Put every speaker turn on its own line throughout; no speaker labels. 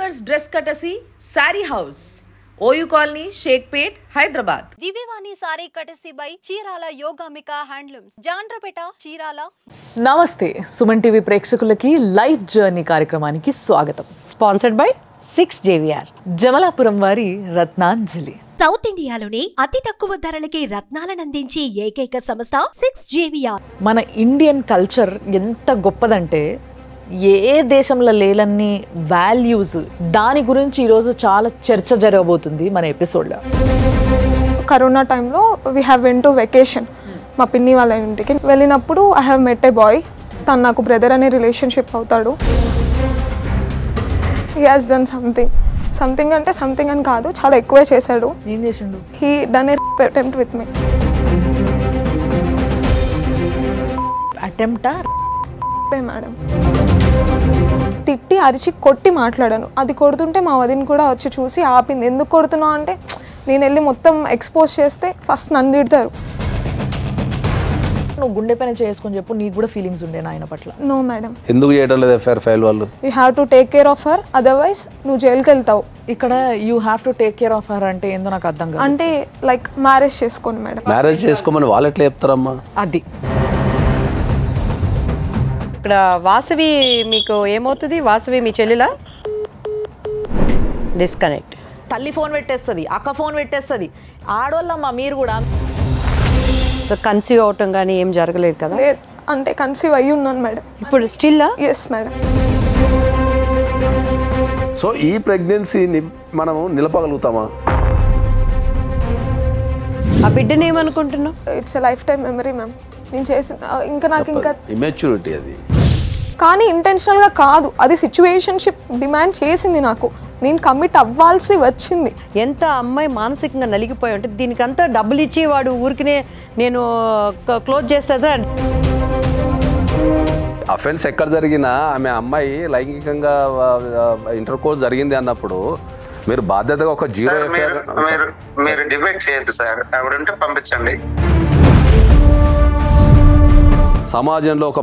Designers Dress Courtesy, Sari House, OU Colony, Sheikhpet, Hyderabad.
Divyavani Sari Courtesy by Chirala Yogamika Handlooms, Jandrapeta, Chirala.
నమస్తే Suman TV ప్రేక్షకులకి life journey కార్యక్రమానికి స్వాగతం.
Sponsored by 6JVR
Jamalapuram వారి Ratnanjali.
South ఇండియాలోనే అతి తక్కువ ధరలకి రత్నాలను అందించే ఏకైక సంస్థ 6JVR.
మన ఇండియన్ కల్చర్ ఎంత గొప్పదంటే ఏ దేశంలో లేలన్ని వాల్యూస్ దాని గురించి ఈరోజు చాలా చర్చ జరగబోతుంది మన ఎపిసోడ్లో.
కరోనా టైంలో we have went to vacation మా పిన్ని వాళ్ళ ఇంటికి వెళ్ళినప్పుడు I have met a boy. తను నాకు బ్రదర్ అనే రిలేషన్షిప్ అవుతాడు. హీ హాజ్ డన్ సంథింగ్ అంటే సంథింగ్ అని కాదు, చాలా ఎక్కువే చేశాడు.
ఏం చేసిండు?
He done a attempt with me.
అటెంప్టా?
మేడం తిట్టి అరిచి కొట్టి మాట్లాడాను. అది కొడుతుంటే మా వదిన కూడా వచ్చి చూసి ఆపింది. ఎందుకు కొడుతున్నావు అంటే నేను వెళ్ళి మొత్తం ఎక్స్పోజ్ చేస్తే ఫస్ట్ నన్ను తిడతారు.
నువ్వు గుండె పైన చేసుకొని చెప్పు, నీకు కూడా ఫీలింగ్స్ ఉండే ఆయన పట్ల.
No madam.
ఎందుకు చేయడం లేదు ఎఫ్ఐఆర్ ఫైల్ వాళ్ళు?
You have to take care of her, otherwise నువ్వు జైలుకి వెళ్తావు.
ఇక్కడ you have to take care of her అంటే ఏందో నాకు అర్థం కాదు.
అంటే లైక్ మ్యారేజ్ చేసుకోండి మేడం.
మ్యారేజ్ చేసుకోమని వాళ్ళు ఎట్లా చెప్తారమ్మా?
అది
ఇక్కడ వాసవి మీకు ఏమవుతుంది? వాసవి మీ చెల్లెలా? డిస్కనెక్ట్.
తల్లి ఫోన్ పెట్టేస్తుంది, అక్క ఫోన్ పెట్టేస్తుంది. ఆడోళ్ళమ్మా మీరు కూడా.
సో కన్సీవ్ అవటం కానీ ఏం జరగలేదు కదా?
లేదు అంటే కన్సీవ్ అయ్యి ఉన్నాను మేడం.
ఇప్పుడు స్టిల్?
Yes madam.
సో ఈ ప్రెగ్నెన్సీని మనము నిలపగలుగుతామా?
ఆ బిడ్డని ఏమనుకుంటున్నావు?
It's a lifetime memory ma'am. నేను చేసిన ఇంకా
ఇమెచ్యూరిటీ అది.
కానీ ఇంటెన్షనల్గా కాదు, అది సిచ్యువేషన్షిప్ డిమాండ్ చేసింది. నాకు నేను కమిట్ అవ్వాల్సి వచ్చింది.
ఎంత అమ్మాయి మానసికంగా నలిగిపోయి ఉంటే దీనికంతా డబ్బులు ఇచ్చి వాడు ఊరికినే నేను క్లోజ్ చేస్తా.
అఫెన్స్ ఎక్కడ జరిగినా ఆమె అమ్మాయి లైంగికంగా ఇంటర్ కోర్స్ జరిగింది అన్నప్పుడు మీరు బాధ్యతగా ఒక జీరో
మీరు డిబేట్ చేయొద్దు సార్. ఆవిడంటే పంపించండి.
సమాజంలో ఒక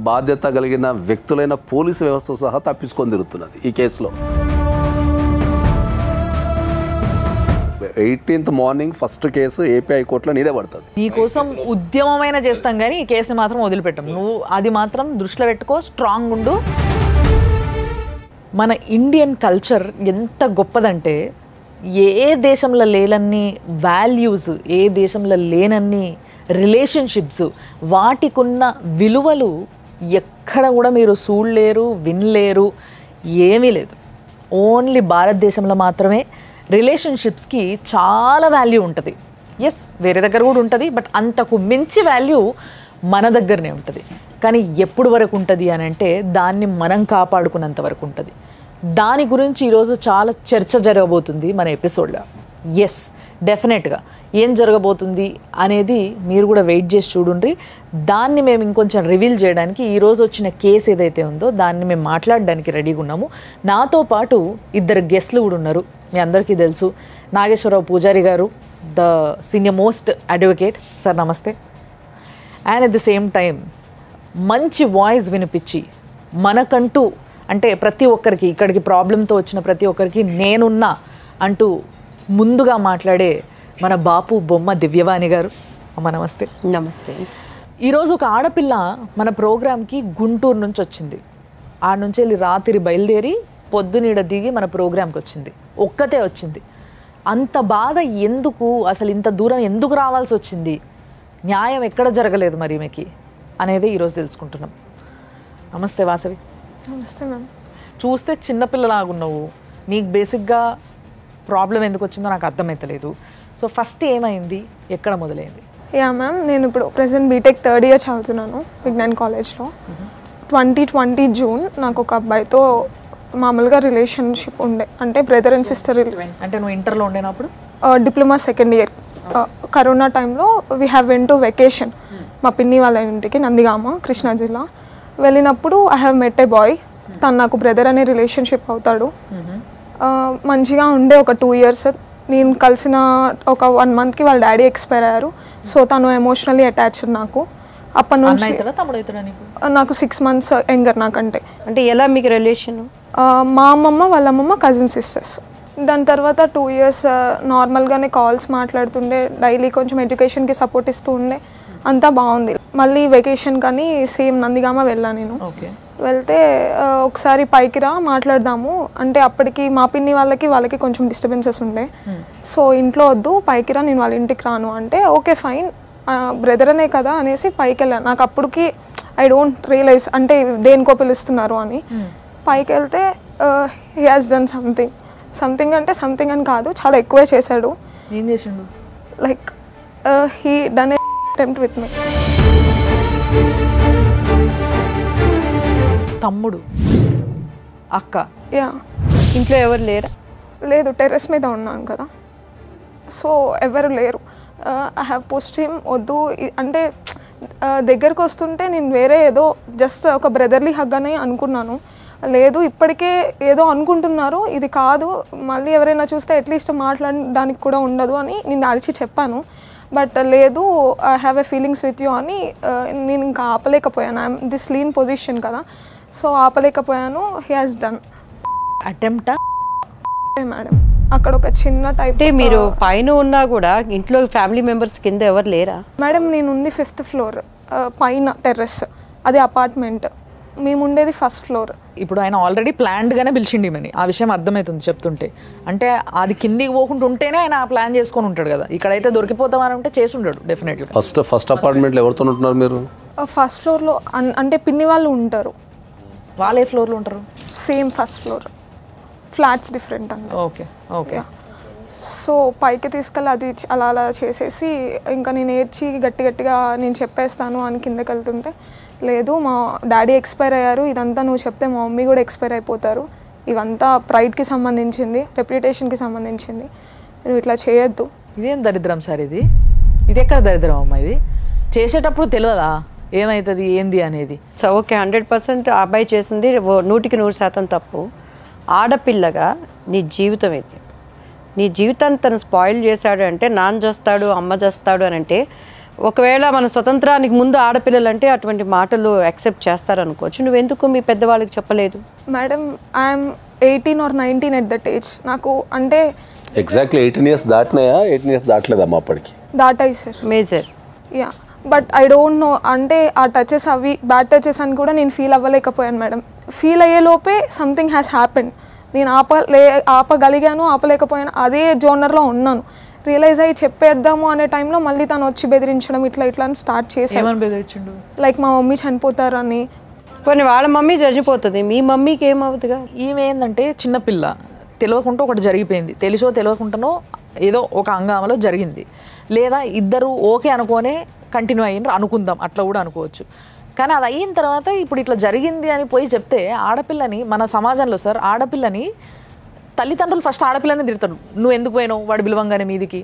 బాధ్యత కలిగిన వ్యక్తులైన పోలీసు వ్యవస్థ సహా తప్పించుకొని తిరుగుతున్నది ఈ కేసులో. 18th morning first case AP హైకోర్టులో నీదే పడుతుంది.
నీకోసం ఉద్యమమైన చేస్తాం కానీ ఈ కేసుని మాత్రం వదిలిపెట్టాం. నువ్వు అది మాత్రం దృష్టిలో పెట్టుకో, స్ట్రాంగ్ ఉండు. మన ఇండియన్ కల్చర్ ఎంత గొప్పదంటే ఏ దేశంలో లేనన్ని వాల్యూస్, ఏ దేశంలో లేనన్ని రిలేషన్షిప్స్, వాటికున్న విలువలు ఎక్కడ కూడా మీరు చూడలేరు, వినలేరు. ఏమీ లేదు. ఓన్లీ భారతదేశంలో మాత్రమే రిలేషన్షిప్స్కి చాలా వాల్యూ ఉంటుంది. ఎస్, వేరే దగ్గర కూడా ఉంటుంది, బట్ అంతకు మించి వాల్యూ మన దగ్గరనే ఉంటుంది. కానీ ఎప్పుడు వరకు ఉంటుంది అని అంటే దాన్ని మనం కాపాడుకున్నంత వరకు ఉంటుంది. దాని గురించి ఈరోజు చాలా చర్చ జరగబోతుంది మన ఎపిసోడ్లో. ఎస్, డెఫినెట్గా ఏం జరగబోతుంది అనేది మీరు కూడా వెయిట్ చేసి చూడండి. దాన్ని మేము ఇంకొంచెం రివీల్ చేయడానికి ఈరోజు వచ్చిన కేసు ఏదైతే ఉందో దాన్ని మేము మాట్లాడడానికి రెడీగా ఉన్నాము. నాతో పాటు ఇద్దరు గెస్ట్లు కూడా ఉన్నారు. మీ అందరికీ తెలుసు, నాగేశ్వరరావు పూజారి గారు, the senior most advocate. Sir నమస్తే. And at the same time మంచి వాయిస్ వినిపించి మనకంటూ అంటే ప్రతి ఒక్కరికి ఇక్కడికి ప్రాబ్లంతో వచ్చిన ప్రతి ఒక్కరికి నేనున్నా అంటూ ముందుగా మాట్లాడే మన బాపు బొమ్మ దివ్యవాణి గారు. అమ్మ నమస్తే.
నమస్తే.
ఈరోజు ఒక ఆడపిల్ల మన ప్రోగ్రామ్కి గుంటూరు నుంచి వచ్చింది. ఆడ నుంచి వెళ్ళి రాత్రి బయలుదేరి పొద్దునీడ దిగి మన ప్రోగ్రామ్కి వచ్చింది. ఒక్కతే వచ్చింది. అంత బాధ ఎందుకు, అసలు ఇంత దూరం ఎందుకు రావాల్సి వచ్చింది, న్యాయం ఎక్కడ జరగలేదు మరి ఈమెకి అనేది ఈరోజు తెలుసుకుంటున్నాం. నమస్తే వాసవి.
నమస్తే మ్యామ్.
చూస్తే చిన్నపిల్లలాగున్నావు. నీకు బేసిక్గా ప్రాబ్లం ఎందుకు వచ్చిందో నాకు అర్థమవుతలేదు. సో ఫస్ట్ ఏమైంది, ఎక్కడ మొదలైంది?
యా మ్యామ్, నేను ఇప్పుడు ప్రెసెంట్ బీటెక్ 3rd ఇయర్ చదువుతున్నాను విజ్ఞాన్ కాలేజ్లో. 2020 జూన్ నాకు ఒక అబ్బాయితో మామూలుగా రిలేషన్షిప్ ఉండే, అంటే బ్రదర్ అండ్ సిస్టర్.
అంటే నువ్వు ఇంటర్లో ఉండేనప్పుడు?
Diploma 2nd year. కరోనా టైంలో we have went to vacation మా పిన్ని వాళ్ళ ఇంటికి, నందిగామ, కృష్ణా జిల్లా. వెళ్ళినప్పుడు I have met a boy. తను నాకు బ్రదర్ అనే రిలేషన్షిప్ అవుతాడు. మంచిగా ఉండే ఒక 2 years. నేను కలిసిన ఒక 1 monthకి వాళ్ళ డాడీ ఎక్స్పైర్ అయ్యారు. సో తను ఎమోషనల్లీ అటాచ్డ్ నాకు. అప్పటి నుంచి నాకు 6 months యంగర్ నాకంటే.
అంటే ఎలా మీకు రిలేషన్?
మా అమ్మమ్మ వాళ్ళ అమ్మమ్మ కజిన్ సిస్టర్స్. దాని తర్వాత 2 years నార్మల్గానే కాల్స్ మాట్లాడుతుండే, డైలీ కొంచెం ఎడ్యుకేషన్కి సపోర్ట్ ఇస్తూ ఉండే, అంతా బాగుంది. మళ్ళీ వెకేషన్ కానీ సేమ్ నందిగామ వెళ్ళాను నేను. వెళ్తే ఒకసారి పైకి రా మాట్లాడదాము అంటే అప్పటికి మా పిన్ని వాళ్ళకి కొంచెం డిస్టర్బెన్సెస్ ఉండే. సో ఇంట్లో వద్దు, పైకి రా, నేను వాళ్ళ ఇంటికి రాను అంటే ఓకే ఫైన్ బ్రదర్ అనే కదా అనేసి పైకి వెళ్ళాను. నాకు అప్పటికి ఐ డోంట్ రియలైజ్ అంటే దేనికో పిలుస్తున్నారు అని. పైకి వెళ్తే హీ హాజ్ డన్ సంథింగ్ అంటే సంథింగ్ అని కాదు, చాలా ఎక్కువే చేశాడు.
ఏం చేసిండు?
Like he done attempt with me.
తమ్ముడు, అక్క,
యా.
ఇంట్లో ఎవరు లేరా?
లేదు, టెర్రస్ మీద ఉన్నాను కదా, సో ఎవరు లేరు. ఐ హ్యావ్ పోస్ట్ హిమ్ వద్దు అంటే దగ్గరకు వస్తుంటే నేను వేరే ఏదో జస్ట్ ఒక బ్రదర్లీ హగ్ అని అనుకున్నాను. లేదు ఇప్పటికే ఏదో అనుకుంటున్నారు, ఇది కాదు, మళ్ళీ ఎవరైనా చూస్తే అట్లీస్ట్ మాట్లాడడానికి కూడా ఉండదు అని నేను అరిచి చెప్పాను. బట్ లేదు I have a feelings with you అని నేను ఇంకా ఆపలేకపోయాను. ఐఎమ్ దిస్ లీన్ పొజిషన్ కదా, సో ఆపలేకపోయాను. హీ హాజ్ డన్
అటెంప్టా?
మేడం అక్కడ ఒక చిన్న టైప్.
అంటే మీరు పైన ఉన్నా కూడా ఇంట్లో ఫ్యామిలీ మెంబర్స్ కింద ఎవరు లేరా?
మేడం నేను ఉంది 5th floor పైన టెర్రస్, అది అపార్ట్మెంట్, మేము ఉండేది 1st floor.
ఇప్పుడు ఆయన ఆల్రెడీ ప్లాన్డ్గానే పిలిచిండి మని, ఆ విషయం అర్థమవుతుంది చెప్తుంటే. అంటే అది కిందికి పోకుండా ఉంటేనే ఆయన ప్లాన్ చేసుకొని ఉంటాడు కదా, ఇక్కడైతే దొరికిపోతామని ఉంటే చేసి ఉంటాడు డెఫినెట్గా.
ఫస్ట్ అపార్ట్మెంట్లో ఎవరితో ఉంటున్నారు మీరు?
1st floorలో అంటే పిన్ని వాళ్ళు ఉంటారు.
వాళ్ళు ఏ ఫ్లోర్లో ఉంటారు?
Same 1st floor, flats different అంతా.
Okay okay.
సో పైకి తీసుకెళ్ళి అది అలా చేసేసి ఇంకా నేను ఏడ్చి గట్టిగా నేను చెప్పేస్తాను అని కిందకి వెళ్తుంటే, లేదు మా డాడీ ఎక్స్పైర్ అయ్యారు, ఇదంతా నువ్వు చెప్తే మా మమ్మీ కూడా ఎక్స్పైర్ అయిపోతారు, ఇవంతా ప్రైడ్కి సంబంధించింది, రెప్యుటేషన్కి సంబంధించింది, నువ్వు ఇట్లా చేయొద్దు.
ఇదేం దరిద్రం సార్, ఇది ఎక్కడ దరిద్రం అమ్మా? ఇది చేసేటప్పుడు తెలియదా ఏమవుతుంది ఏంది అనేది?
సో ఓకే 100% అబ్బాయి చేసింది 100% తప్పు. ఆడపిల్లగా నీ జీవితం ఇది, నీ జీవితాన్ని తను స్పాయిల్ చేశాడు అంటే, నాన్న చేస్తాడు అమ్మ చేస్తాడు అని అంటే, ఒకవేళ మన స్వతంత్రానికి ముందు ఆడపిల్లలు అంటే అటువంటి మాటలు యాక్సెప్ట్ చేస్తారనుకోవచ్చు. నువ్వెందుకు మీ పెద్దవాళ్ళకి చెప్పలేదు?
Madam I'm 18 or 19 at that age. నాకు అంటే
ఎగ్జాక్ట్లీ 18 years దాటినాయా? 18 years దాటలేదమ్మా అప్పటికి?
దాటాయి sir.
Major.
Yeah, but I don't know అంటే ఆ టచెస్ అవి బ్యాడ్ టచెస్ అని కూడా నేను ఫీల్ అవ్వలేకపోయాను మేడం. ఫీల్ అయ్యే లోపే సంథింగ్ హ్యాస్ హ్యాపెండ్. నేను ఆపగలిగాను, ఆపలేకపోయాను, అదే జోనర్లో ఉన్నాను. రియలైజ్ అయ్యి చెప్పేద్దాము అనే టైంలో మళ్ళీ తను వచ్చి బెదిరించడం ఇట్లా అని స్టార్ట్ చేశాను. లైక్ మా మమ్మీ చనిపోతారని.
కొన్ని వాళ్ళ మమ్మీ చనిపోతుంది, మీ మమ్మీకి ఏమవుతుందిగా?
ఈమె ఏంటంటే చిన్నపిల్ల, తెలియకుండా ఒకటి జరిగిపోయింది, తెలిసో తెలియకుండానో ఏదో ఒక హంగామలో జరిగింది, లేదా ఇద్దరు ఓకే అనుకోనే కంటిన్యూ అయ్యిండ్రు అనుకుందాం, అట్లా కూడా అనుకోవచ్చు. కానీ అది అయిన తర్వాత ఇప్పుడు ఇట్లా జరిగింది అని పోయి చెప్తే ఆడపిల్లని, మన సమాజంలో సార్ ఆడపిల్లని తల్లిదండ్రులు ఫస్ట్ ఆడపిల్లని తిడతారు, నువ్వు ఎందుకు పోయినావు వాడు పిలవంగానే మీదికి.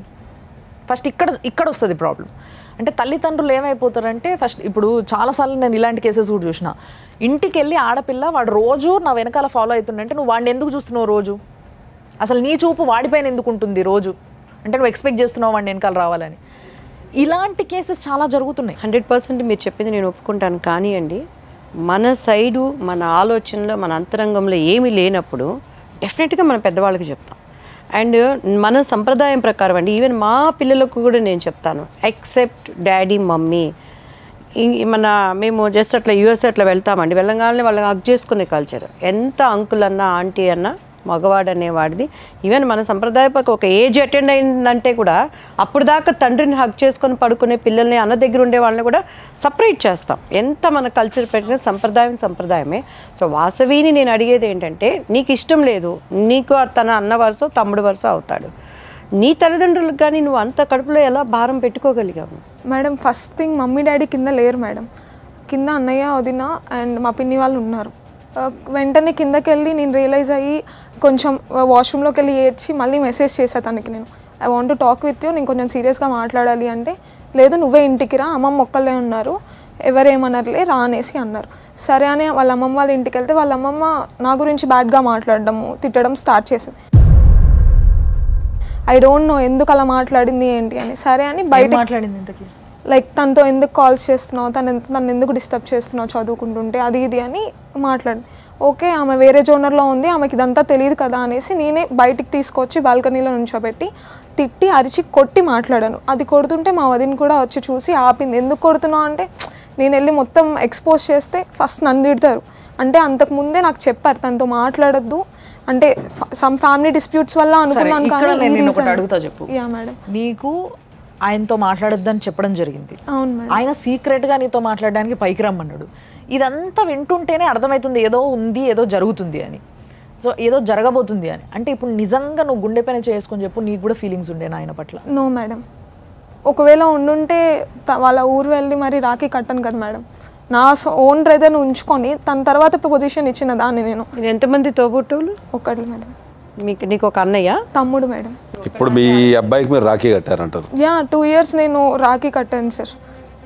ఫస్ట్ ఇక్కడ వస్తుంది ప్రాబ్లం. అంటే తల్లిదండ్రులు ఏమైపోతారంటే ఫస్ట్, ఇప్పుడు చాలాసార్లు నేను ఇలాంటి కేసెస్ కూడా చూసిన, ఇంటికి వెళ్ళి ఆడపిల్ల వాడు రోజు నా వెనకాల ఫాలో అవుతుందంటే నువ్వు వాడిని ఎందుకు చూస్తున్నావు రోజు, అసలు నీ చూపు వాడిపైన ఎందుకు ఉంటుంది రోజు, అంటే నువ్వు ఎక్స్పెక్ట్ చేస్తున్నావు వాడిని వెనకాల రావాలని. ఇలాంటి కేసెస్ చాలా జరుగుతున్నాయి.
100% మీరు చెప్పింది నేను ఒప్పుకుంటాను. కానీ అండి, మన సైడు మన ఆలోచనలో మన అంతరంగంలో ఏమీ లేనప్పుడు డెఫినెట్గా మన పెద్దవాళ్ళకి చెప్తాం. అండ్ మన సంప్రదాయం ప్రకారం అండి, ఈవెన్ మా పిల్లలకు కూడా నేను చెప్తాను, ఎక్సెప్ట్ డాడీ మమ్మీ. మేము జస్ట్ అట్లా యూఎస్ అట్లా వెళ్తామండి, వెళ్ళగానే వాళ్ళకి హగ్ చేసుకునే కల్చర్. ఎంత అంకుల్ అన్నా ఆంటీ అన్నా మగవాడు అనేవాడిది. ఈవెన్ మన సంప్రదాయ పక్క ఒక ఏజ్ అటెండ్ అయిందంటే కూడా అప్పుడు దాకా తండ్రిని హగ్ చేసుకొని పడుకునే పిల్లల్ని, అన్న దగ్గర ఉండే వాళ్ళని కూడా సపరేట్ చేస్తాం. ఎంత మన కల్చర్ పెట్టిన సంప్రదాయమే. సో వాసవిని నేను అడిగేది ఏంటంటే, నీకు ఇష్టం లేదు, నీకు తన అన్న వరుస తమ్ముడు వరుస అవుతాడు, నీ తల్లిదండ్రులకు కానీ నువ్వు అంత కడుపులో ఎలా భారం పెట్టుకోగలిగావు?
Madam first thing mummy daddy కింద లేరు మేడం, కింద అన్నయ్య వదిన అండ్ మా పిన్ని వాళ్ళు ఉన్నారు. వెంటనే కిందకి వెళ్ళి నేను రియలైజ్ అయ్యి కొంచెం వాష్రూమ్లోకి వెళ్ళి ఏడ్చి మళ్ళీ మెసేజ్ చేసా తనకి, నేను I want to talk with you, నేను కొంచెం సీరియస్గా మాట్లాడాలి అంటే, లేదు నువ్వే ఇంటికి రా, అమ్మమ్మ ఒక్కళ్ళే ఉన్నారు, ఎవరేమన్నారులే రా అనేసి అన్నారు. సరే అని వాళ్ళ అమ్మమ్మ వాళ్ళ ఇంటికి వెళ్తే వాళ్ళ అమ్మమ్మ నా గురించి బ్యాడ్గా మాట్లాడడము తిట్టడం స్టార్ట్ చేసింది. ఐ డోంట్ నో ఎందుకు అలా మాట్లాడింది ఏంటి అని. సరే అని బయట
మాట్లాడింది,
లైక్ తనతో ఎందుకు కాల్స్ చేస్తున్నావు, తను ఎందుకు డిస్టర్బ్ చేస్తున్నావు చదువుకుంటుంటే, అది ఇది అని మాట్లాడింది. ఓకే ఆమె వేరే జోనర్లో ఉంది, ఆమెకి ఇదంతా తెలియదు కదా అనేసి నేనే బయటికి తీసుకొచ్చి బాల్కనీలో నుంచోబెట్టి తిట్టి అరిచి కొట్టి మాట్లాడాను. అది కొడుతుంటే మా వదిన కూడా వచ్చి చూసి ఆపింది. ఎందుకు కొడుతున్నావు అంటే నేను వెళ్ళి మొత్తం ఎక్స్పోజ్ చేస్తే ఫస్ట్ నన్ను తిడతారు. అంటే అంతకుముందే నాకు చెప్పారు తనతో మాట్లాడొద్దు అంటే సమ్ ఫ్యామిలీ డిస్ప్యూట్స్ వల్ల అనుకున్నాను. కానీ
అడుగుతా చెప్పు,
యా మేడం,
నీకు ఆయనతో మాట్లాడొద్దని చెప్పడం జరిగింది,
అవును మేడం,
ఆయన సీక్రెట్గా నీతో మాట్లాడడానికి పైకి రమ్మన్నాడు. ఇదంతా వింటుంటేనే అర్థమవుతుంది ఏదో ఉంది, ఏదో జరుగుతుంది అని, సో ఏదో జరగబోతుంది అని. అంటే ఇప్పుడు నిజంగా నువ్వు గుండె పైన చేసుకొని చెప్పు, నీకు కూడా ఫీలింగ్స్ ఉండేనా ఆయన పట్ల?
నో మేడం, ఒకవేళ ఉండుంటే వాళ్ళ ఊరు వెళ్ళి మరి రాఖీ కట్టను కదా మేడం. నా ఓన్ బ్రదర్ని ఉంచుకొని తన తర్వాత పొజిషన్ ఇచ్చిన దాన్ని నేను.
ఎంతమంది తోబుట్టువులు?
ఒకళ్ళు మేడం.
నీకు ఒక అన్నయ్య,
తమ్ముడు మేడం.
ఇప్పుడు మీ అబ్బాయికి మీరు రాఖీ కట్టారంటారు?
యా 2 years నేను రాఖీ కట్టాను సార్.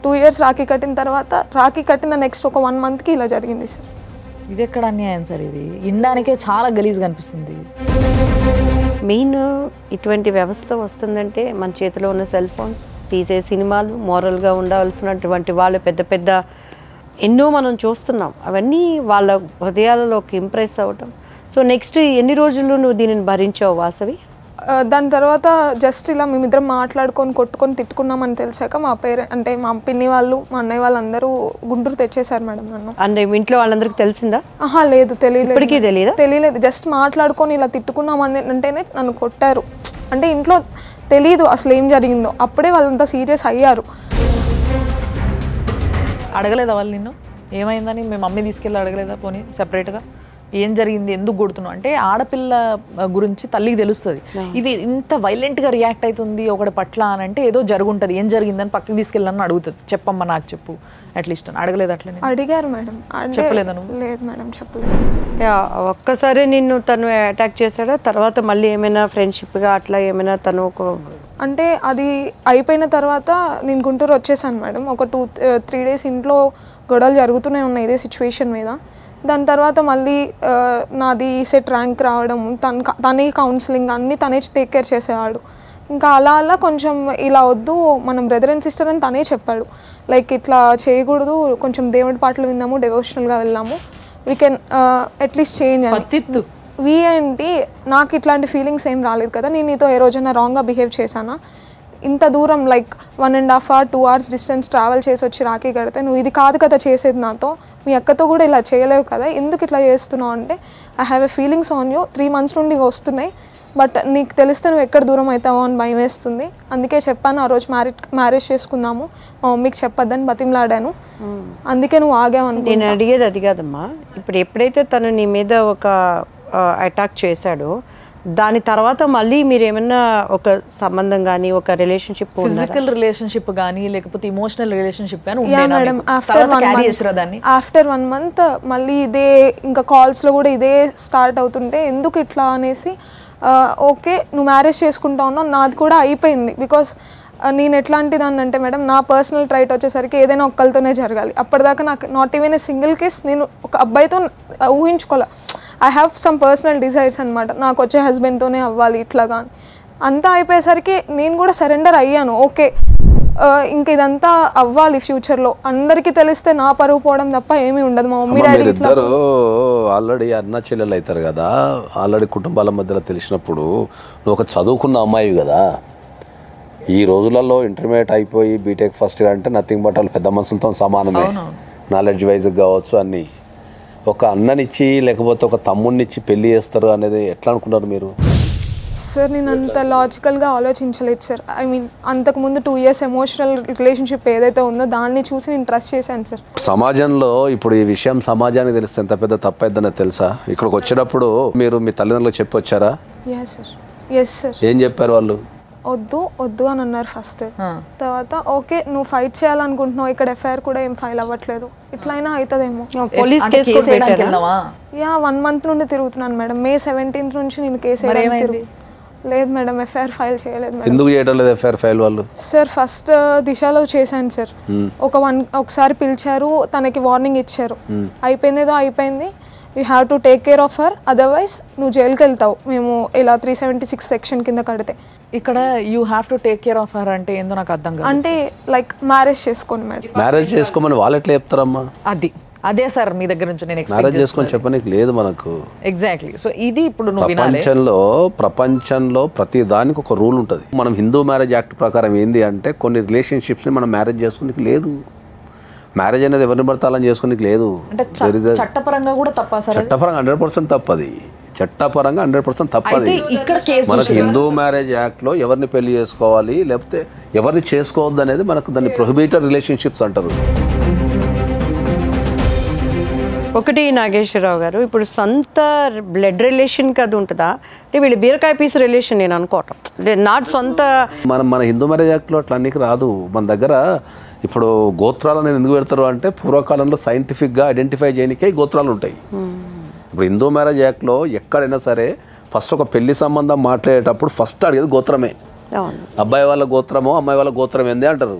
2 years రాఖీ కట్టిన తర్వాత రాఖీ కట్టిన నెక్స్ట్ ఒక 1 monthకి ఇలా జరిగింది సార్.
ఇది ఎక్కడ అన్యాయం సార్? ఇది ఇండానికే చాలా గలీజ్గా అనిపిస్తుంది.
మెయిన్ ఇటువంటి వ్యవస్థ వస్తుందంటే మన చేతిలో ఉన్న సెల్ ఫోన్స్, తీసే సినిమాలు, మోరల్గా ఉండాల్సినటువంటి వాళ్ళు పెద్ద పెద్ద ఎన్నో మనం చూస్తున్నాం. అవన్నీ వాళ్ళ హృదయాలలోకి ఇంప్రెస్ అవ్వటం. సో నెక్స్ట్ ఎన్ని రోజులు నువ్వు దీనిని భరించావు వాసవి?
దాని తర్వాత జస్ట్ ఇలా మేమిద్దరం మాట్లాడుకొని కొట్టుకొని తిట్టుకున్నామని తెలిసాక మా అంటే మా పిన్ని వాళ్ళు మా అన్నయ్య వాళ్ళందరూ గుంటూరు తెచ్చేసారు మేడం నన్ను.
అంటే ఇంట్లో వాళ్ళందరికీ తెలిసిందా?
ఆహా లేదు, తెలియలేదు.
తెలియలేదు.
జస్ట్ మాట్లాడుకొని ఇలా తిట్టుకున్నామని అంటేనే నన్ను కొట్టారు. అంటే ఇంట్లో తెలీదు అసలు ఏం జరిగిందో. అప్పుడే వాళ్ళంతా సీరియస్ అయ్యారు.
అడగలేదా వాళ్ళు నిన్ను ఏమైందని? మీ మమ్మీ తీసుకెళ్ళి అడగలేదా పోనీ సెపరేట్గా? ఏం జరిగింది, ఎందుకు కొడుతున్నావు అంటే ఆడపిల్ల గురించి తల్లికి తెలుస్తుంది. ఇది ఇంత వైలెంట్గా రియాక్ట్ అవుతుంది ఒకటి పట్ల అని అంటే ఏదో జరుగుంటుంది, ఏం జరిగిందని పక్కకి తీసుకెళ్ళాలని అడుగుతుంది. చెప్పమ్మా నాకు చెప్పు అట్లీస్ట్ అని. అడగలేదు? అట్లనే
అడిగారు మేడం.
చెప్పలేదా నువ్వు?
లేదు మేడం, చెప్పలేదు.
ఒక్కసారి నిన్ను తను అటాక్ చేశాడా? తర్వాత మళ్ళీ ఏమైనా ఫ్రెండ్షిప్గా అట్లా ఏమైనా తను
అంటే అది అయిపోయిన తర్వాత నేను గుంటూరు వచ్చేసాను మేడం. ఒక 2-3 days ఇంట్లో గొడవలు జరుగుతూనే ఉన్నాయి ఇదే సిచ్యువేషన్ మీద. దాని తర్వాత మళ్ళీ నాది సెట్ ర్యాంక్ రావడం, తనే కౌన్సిలింగ్ అన్నీ తనే టేక్ కేర్ చేసేవాడు. ఇంకా అలా అలా కొంచెం ఇలా వద్దు, మనం బ్రదర్ అండ్ సిస్టర్ అని తనే చెప్పాడు. లైక్ ఇట్లా చేయకూడదు, కొంచెం దేవుడి పాటలు విందాము, డెవోషనల్గా వెళ్ళాము, వీ కెన్ అట్లీస్ట్ చేంజ్ అని. ఏంటి నాకు ఇట్లాంటి ఫీలింగ్స్ ఏం రాలేదు కదా, నేను నీతో ఏ రోజైనా రాంగ్గా బిహేవ్ చేశానా? ఇంత దూరం like 1.5 hour 2 hours distance travel చేసి వచ్చి రాఖీ కడితే నువ్వు ఇది కాదు కదా చేసేది నాతో, మీ అక్కతో కూడా ఇలా చేయలేవు కదా, ఎందుకు ఇట్లా చేస్తున్నావు అంటే I have a feelings on you, 3 months నుండి వస్తున్నాయి, బట్ నీకు తెలిస్తే నువ్వు ఎక్కడ దూరం అవుతావో అని భయం వేస్తుంది, అందుకే చెప్పాను ఆ రోజు మ్యారేజ్ చేసుకుందాము, మా మమ్మీకి చెప్పొద్దని బతిమలాడాను, అందుకే నువ్వు ఆగావు అనుకో.
నేను అడిగేది అది కాదమ్మా. ఇప్పుడు ఎప్పుడైతే తను నీ మీద ఒక అటాక్ చేశాడో దాని తర్వాత మళ్ళీ మీరు ఏమన్నా ఒక సంబంధం కానీ ఒక రిలేషన్షిప్,
ఫిజికల్ రిలేషన్షిప్ కానీ లేకపోతే ఇమోషనల్ రిలేషన్షిప్ కానీ?
యా మేడం, ఆఫ్టర్ 1 month మళ్ళీ ఇదే ఇంకా కాల్స్లో కూడా ఇదే స్టార్ట్ అవుతుంటే ఎందుకు ఇట్లా అనేసి ఓకే నువ్వు మ్యారేజ్ చేసుకుంటా ఉన్నావు, నాది కూడా అయిపోయింది. బికాస్ నేను ఎట్లాంటిదాన్ని అంటే మేడం, నా పర్సనల్ ట్రైట్ వచ్చేసరికి ఏదైనా ఒక్కరితోనే జరగాలి. అప్పటిదాకా నాకు not even a single case నేను ఒక అబ్బాయితో ఊహించుకోలే. I have some personal desires అనమాట, నాకు వచ్చే హస్బెండ్తోనే అవ్వాలి ఇట్లాగా. అంతా అయిపోయేసరికి నేను కూడా సరెండర్ అయ్యాను. ఓకే ఇంక ఇదంతా అవ్వాలి ఫ్యూచర్లో, అందరికీ తెలిస్తే నా పరువు పోవడం తప్ప ఏమీ ఉండదు. మా మమ్మీ డాడీ
ఇద్దరు ఆల్రెడీ అన్న చెల్లెలు అవుతారు కదా, ఆల్రెడీ కుటుంబాల మధ్యలో తెలిసినప్పుడు నువ్వు ఒక చదువుకున్న అమ్మాయి కదా, ఈ రోజులలో ఇంటర్మీడియట్ అయిపోయి బీటెక్ ఫస్ట్ ఇయర్ అంటే నథింగ్ బట్ వాళ్ళు పెద్ద మనుషులతో సమానమే, నాలెడ్జ్ వైజ్గా కావచ్చు అన్నీ. ఒక అన్ననిచ్చి లేకపోతే ఒక తమ్ముడినిచ్చి పెళ్లి చేస్తారు అనేది ఎట్లా అనుకున్నారు మీరు?
సార్ నేను అంత లాజికల్గా ఆలోచించలేదు సార్. ఐ మీన్ అంతకుముందు 2 years ఎమోషనల్ రిలేషన్షిప్ ఏదైతే ఉందో దాన్ని చూసి నేను ట్రస్ట్ చేశాను సార్.
సమాజంలో ఇప్పుడు ఈ విషయం సమాజానికి తెలిస్తే ఎంత పెద్ద తప్పైందనే తెలుసా? ఇక్కడికి వచ్చేటప్పుడు మీరు మీ తల్లిదండ్రులకు చెప్పి వచ్చారా?
Yes sir.
ఏం చెప్పారు వాళ్ళు?
వద్దు అని అన్నారు ఫస్ట్. తర్వాత ఓకే నువ్వు ఫైట్ చేయాలనుకుంటున్నావు, ఇక్కడ ఎఫ్ఐఆర్ కూడా ఏం ఫైల్ అవ్వట్లేదు, ఇట్లయినా అవుతుందేమో.
పోలీస్ కేసు
యా 1 month నుండి తిరుగుతున్నాను మేడం. May 17th నుంచి నేను కేసు వేయడానికి లేదు మేడం, ఎఫ్ఐఆర్ ఫైల్ చేయలేదు మేడం.
ఎందుకు చేయడం లేదు ఎఫ్ఐఆర్ ఫైల్ వాళ్ళు?
సార్ ఫస్ట్ దిశలో చేశాను సార్, ఒకసారి పిలిచారు, తనకి వార్నింగ్ ఇచ్చారు, అయిపోయింది ఏదో అయిపోయింది, you have to take care of her, otherwise నువ్వు జైలుకి వెళ్తావు మేము ఇలా 376 సెక్షన్ కింద కడితే.
ఇక్కడ you have to take care of her అంటే ఏందో నాకు అర్థం కాదు.
అంటే లైక్ మ్యారేజ్ చేసుకోండి మేడం.
మ్యారేజ్ చేసుకోమని వాళ్ళు ఎట్లా చెప్తారమ్మా?
అది అదే సార్ మీ దగ్గర నుంచి నేను
మ్యారేజ్ చేసుకొని చెప్పనీకి లేదు మనకు.
ఎగ్జాక్ట్లీ. సో ఇది ఇప్పుడు నువ్వు వినాలి.
ప్రపంచంలో ప్రతి దానికి ఒక రూల్ ఉంటుంది. మనం హిందూ మ్యారేజ్ యాక్ట్ ప్రకారం ఏంది అంటే కొన్ని రిలేషన్షిప్స్ని మనం మ్యారేజ్ చేసుకునేకి లేదు. మ్యారేజ్ అనేది ఎవరిని పడితే అలా చేసుకునేకి లేదు.
చట్టపరంగా కూడా తప్ప సార్?
చట్టపరంగా 100% తప్పది. చట్టపరంగా 100% తప్పది. మనకి హిందూ మ్యారేజ్ యాక్ట్లో ఎవరిని పెళ్లి చేసుకోవాలి లేకపోతే ఎవరిని చేసుకోవద్దు అనేది మనకు దాన్ని ప్రొహిబిటెడ్ రిలేషన్షిప్స్ అంటారు.
ఒకటి నాగేశ్వరరావు గారు, ఇప్పుడు సొంత బ్లడ్ రిలేషన్కి అది ఉంటుందా అంటే వీళ్ళు బీరకాయ పీస్ రిలేషన్ నేను అనుకోవటం నాట్ సొంత.
మన హిందూ మ్యారేజ్ యాక్ట్లో అట్లా అన్నికి రాదు. మన దగ్గర ఇప్పుడు గోత్రాలను ఎందుకు పెడతారు అంటే పూర్వకాలంలో సైంటిఫిక్గా ఐడెంటిఫై చేయడానికే గోత్రాలు ఉంటాయి. ఇప్పుడు హిందూ మ్యారేజ్ యాక్ట్లో ఎక్కడైనా సరే ఫస్ట్ ఒక పెళ్లి సంబంధం మాట్లాడేటప్పుడు ఫస్ట్ అడిగేది గోత్రమే. అబ్బాయి వాళ్ళ గోత్రమో అమ్మాయి వాళ్ళ గోత్రం ఏంది అంటారు.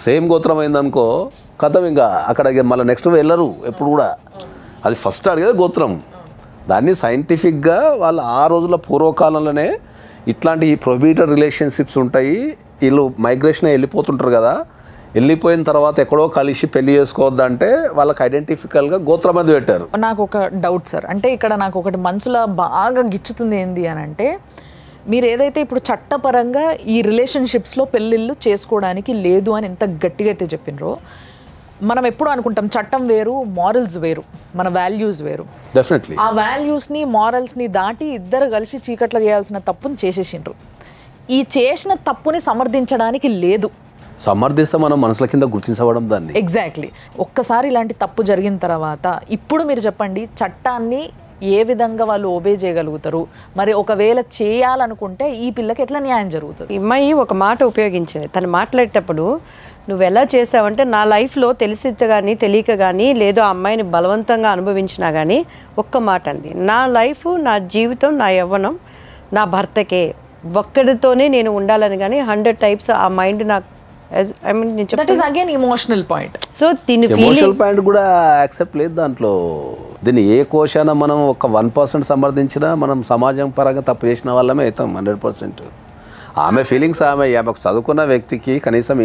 సేమ్ గోత్రం అయిందనుకో కథం, ఇంకా అక్కడ మళ్ళీ నెక్స్ట్ వెళ్ళరు ఎప్పుడు కూడా. అది ఫస్ట్ అడిగేది గోత్రం. దాన్ని సైంటిఫిక్గా వాళ్ళు ఆ రోజుల పూర్వకాలంలోనే ఇట్లాంటి ఈ ప్రొహిబిటెడ్ రిలేషన్షిప్స్ ఉంటాయి. వీళ్ళు మైగ్రేషన్ వెళ్ళిపోతుంటారు కదా, వెళ్ళిపోయిన తర్వాత ఎక్కడో కలిసి పెళ్లి చేసుకోవద్దంటే వాళ్ళకి ఐడెంటిఫికల్గా గోత్రం అది పెట్టారు.
నాకు ఒక డౌట్ సార్, అంటే ఇక్కడ నాకు ఒకటి మనసులో బాగా గిచ్చుతుంది ఏంది అని అంటే, మీరు ఏదైతే ఇప్పుడు చట్టపరంగా ఈ రిలేషన్షిప్స్లో పెళ్ళిళ్ళు చేసుకోవడానికి లేదు అని ఎంత గట్టిగా అయితే చెప్పినరో, మనం ఎప్పుడు అనుకుంటాం చట్టం వేరు మారల్స్ వేరు, మన వాల్యూస్ వేరు.
డెఫినెట్లీ
ఆ వాల్యూస్ని మారల్స్ని దాటి ఇద్దరు కలిసి చీకట్లో చేయాల్సిన తప్పుని చేసేసిండ్రు. ఈ చేసిన తప్పుని సమర్థించడానికి లేదు.
సమర్థిస్తే మనం మనసుల కింద గుర్తించబడం దాన్ని.
ఎగ్జాక్ట్లీ. ఒక్కసారి ఇలాంటి తప్పు జరిగిన తర్వాత ఇప్పుడు మీరు చెప్పండి, చట్టాన్ని ఏ విధంగా వాళ్ళు ఓబే చేయగలుగుతారు? మరి ఒకవేళ చేయాలనుకుంటే ఈ పిల్లకి ఎట్లా న్యాయం జరుగుతుంది?
అమ్మాయి ఒక మాట ఉపయోగించింది తను మాట్లాడేటప్పుడు, నువ్వు ఎలా చేసావంటే నా లైఫ్లో తెలిసి కానీ తెలియక కానీ లేదు ఆ అమ్మాయిని బలవంతంగా అనుభవించినా కానీ ఒక్క మాట అండి, నా లైఫ్ నా జీవితం నా యవ్వనం నా భర్తకే, ఒక్కడితోనే నేను ఉండాలని కానీ 100 టైప్స్ ఆ మైండ్ నాకు
ఎమోషనల్ పాయింట్.
సో దీని
ఎమోషనల్ పాయింట్ కూడా యాక్సెప్ట్ లేదు దాంట్లో. దీన్ని ఏ కోశాన మనం ఒక 1% సమర్థించినా మనం సమాజం పరంగా తప్పు చేసిన వాళ్ళమే అవుతాం 100%. ఆమె ఫీలింగ్స్ ఆమెకు చదువుకున్న వ్యక్తికి కనీసం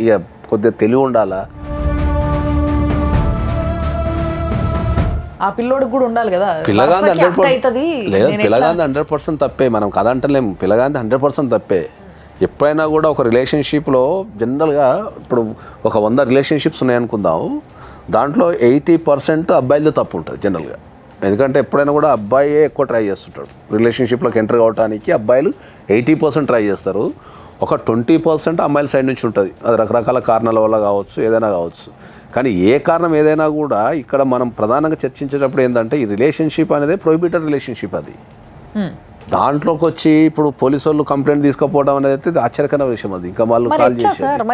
ఇక కొద్దిగా తెలివి ఉండాలా.
ఆ పిల్లోడికి కూడా ఉండాలి కదా.
పిల్లగాంది 100% తప్పే, మనం కదంటలేము. పిల్లగాంది 100% తప్పే. ఎప్పుడైనా కూడా ఒక రిలేషన్షిప్లో జనరల్గా ఇప్పుడు ఒక 100 రిలేషన్షిప్స్ ఉన్నాయనుకుందాం, దాంట్లో 80% అబ్బాయిలతో తప్పు ఉంటుంది జనరల్గా. ఎందుకంటే ఎప్పుడైనా కూడా అబ్బాయే ఎక్కువ ట్రై చేస్తుంటాడు రిలేషన్షిప్లోకి ఎంటర్ కావడానికి. అబ్బాయిలు 80% ట్రై చేస్తారు, ఒక 20% అమ్మాయిల సైడ్ నుంచి ఉంటుంది. అది రకరకాల కారణాల వల్ల కావచ్చు, ఏదైనా కావచ్చు. కానీ ఏ కారణం ఏదైనా కూడా ఇక్కడ మనం ప్రధానంగా చర్చించేటప్పుడు ఏంటంటే ఈ రిలేషన్షిప్ అనేది ప్రొహిబిటెడ్ రిలేషన్షిప్. అది దాంట్లోకి వచ్చి ఇప్పుడు పోలీసు వాళ్ళు కంప్లైంట్ తీసుకుపోవడం అనేది ఆశ్చర్యకరమైన విషయం. అది ఇంకా వాళ్ళు కాల్ చేశారు.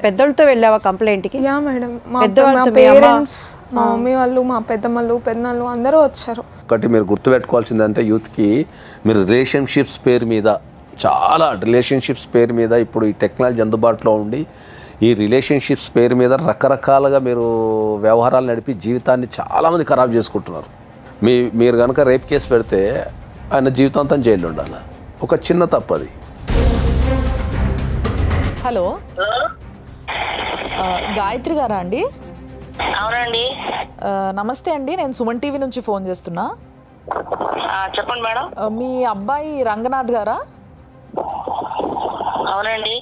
పెద్దలతో వెళ్ళావా కంప్లైంట్కి?
యా మేడం, మా పేరెంట్స్, మా మమ్మీ వాళ్ళు, మా పెద్దమ్మలు పెద్దనాళ్ళు అందరూ వచ్చారు.
ఒకటి మీరు గుర్తుపెట్టుకోవాల్సిందంటే యూత్కి, మీరు రిలేషన్షిప్స్ పేరు మీద చాలా రిలేషన్షిప్స్ పేరు మీద ఇప్పుడు ఈ టెక్నాలజీ అందుబాటులో ఉండి ఈ రిలేషన్షిప్స్ పేరు మీద రకరకాలుగా మీరు వ్యవహారాలు నడిపి జీవితాన్ని చాలామంది ఖరాబ్ చేసుకుంటున్నారు. మీరు కనుక రేప్ కేసు పెడితే ఆయన జీవితాంతం జైల్లో ఉండాలి. ఒక చిన్న తప్పది.
హలో, గాయత్రి గారా అండి?
అవునండి.
నమస్తే అండి, నేను సుమన్ టీవీ నుంచి ఫోన్ చేస్తున్నా.
చెప్పండి మేడం.
మీ అబ్బాయి రంగనాథ్ గారా?
అవునండి.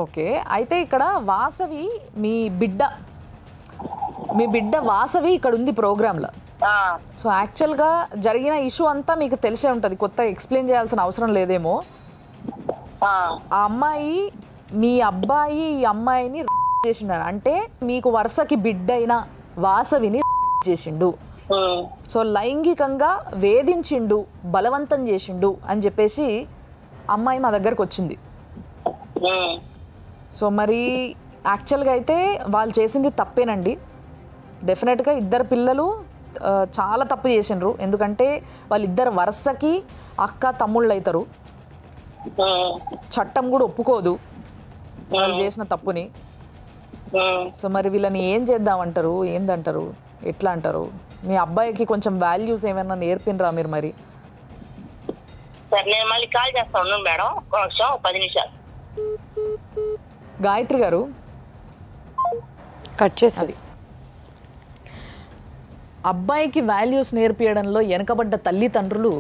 ఓకే, అయితే ఇక్కడ వాసవి మీ బిడ్డ వాసవి ఇక్కడ ఉంది ప్రోగ్రాంలో. సో యాక్చువల్గా జరిగిన ఇష్యూ అంతా మీకు తెలిసే ఉంటుంది, కొత్తగా ఎక్స్ప్లెయిన్ చేయాల్సిన అవసరం లేదేమో. ఆ అమ్మాయి మీ అబ్బాయి ఈ అమ్మాయిని చేసిండు, అంటే మీకు వరుసకి బిడ్డైన వాసవిని చేసిండు. సో లైంగికంగా వేధించిండు, బలవంతం చేసిండు అని చెప్పేసి అమ్మాయి మా దగ్గరకు వచ్చింది. సో మరి యాక్చువల్గా అయితే వాళ్ళు చేసింది తప్పేనండి. డెఫినెట్గా ఇద్దరు పిల్లలు చాలా తప్పు చేసిండ్రు. ఎందుకంటే వాళ్ళిద్దరు వరుసకి అక్క తమ్ముళ్ళు అవుతారు. చట్టం కూడా ఒప్పుకోదు వాళ్ళు చేసిన తప్పుని. సో మరి వీళ్ళని ఏం చేద్దామంటారు, ఏందంటారు, ఎట్లా అంటారు? మీ అబ్బాయికి కొంచెం వాల్యూస్ ఏమైనా నేర్పినరా మీరు? మరి
నేను మళ్ళీ కాల్ చేస్తాను మేడం, 10 నిమిషాలు.
గాయత్రి గారు
కట్ చేసేది.
అబ్బాయికి వాల్యూస్ నేర్పించడంలో వెనకబడ్డ తల్లిదండ్రులు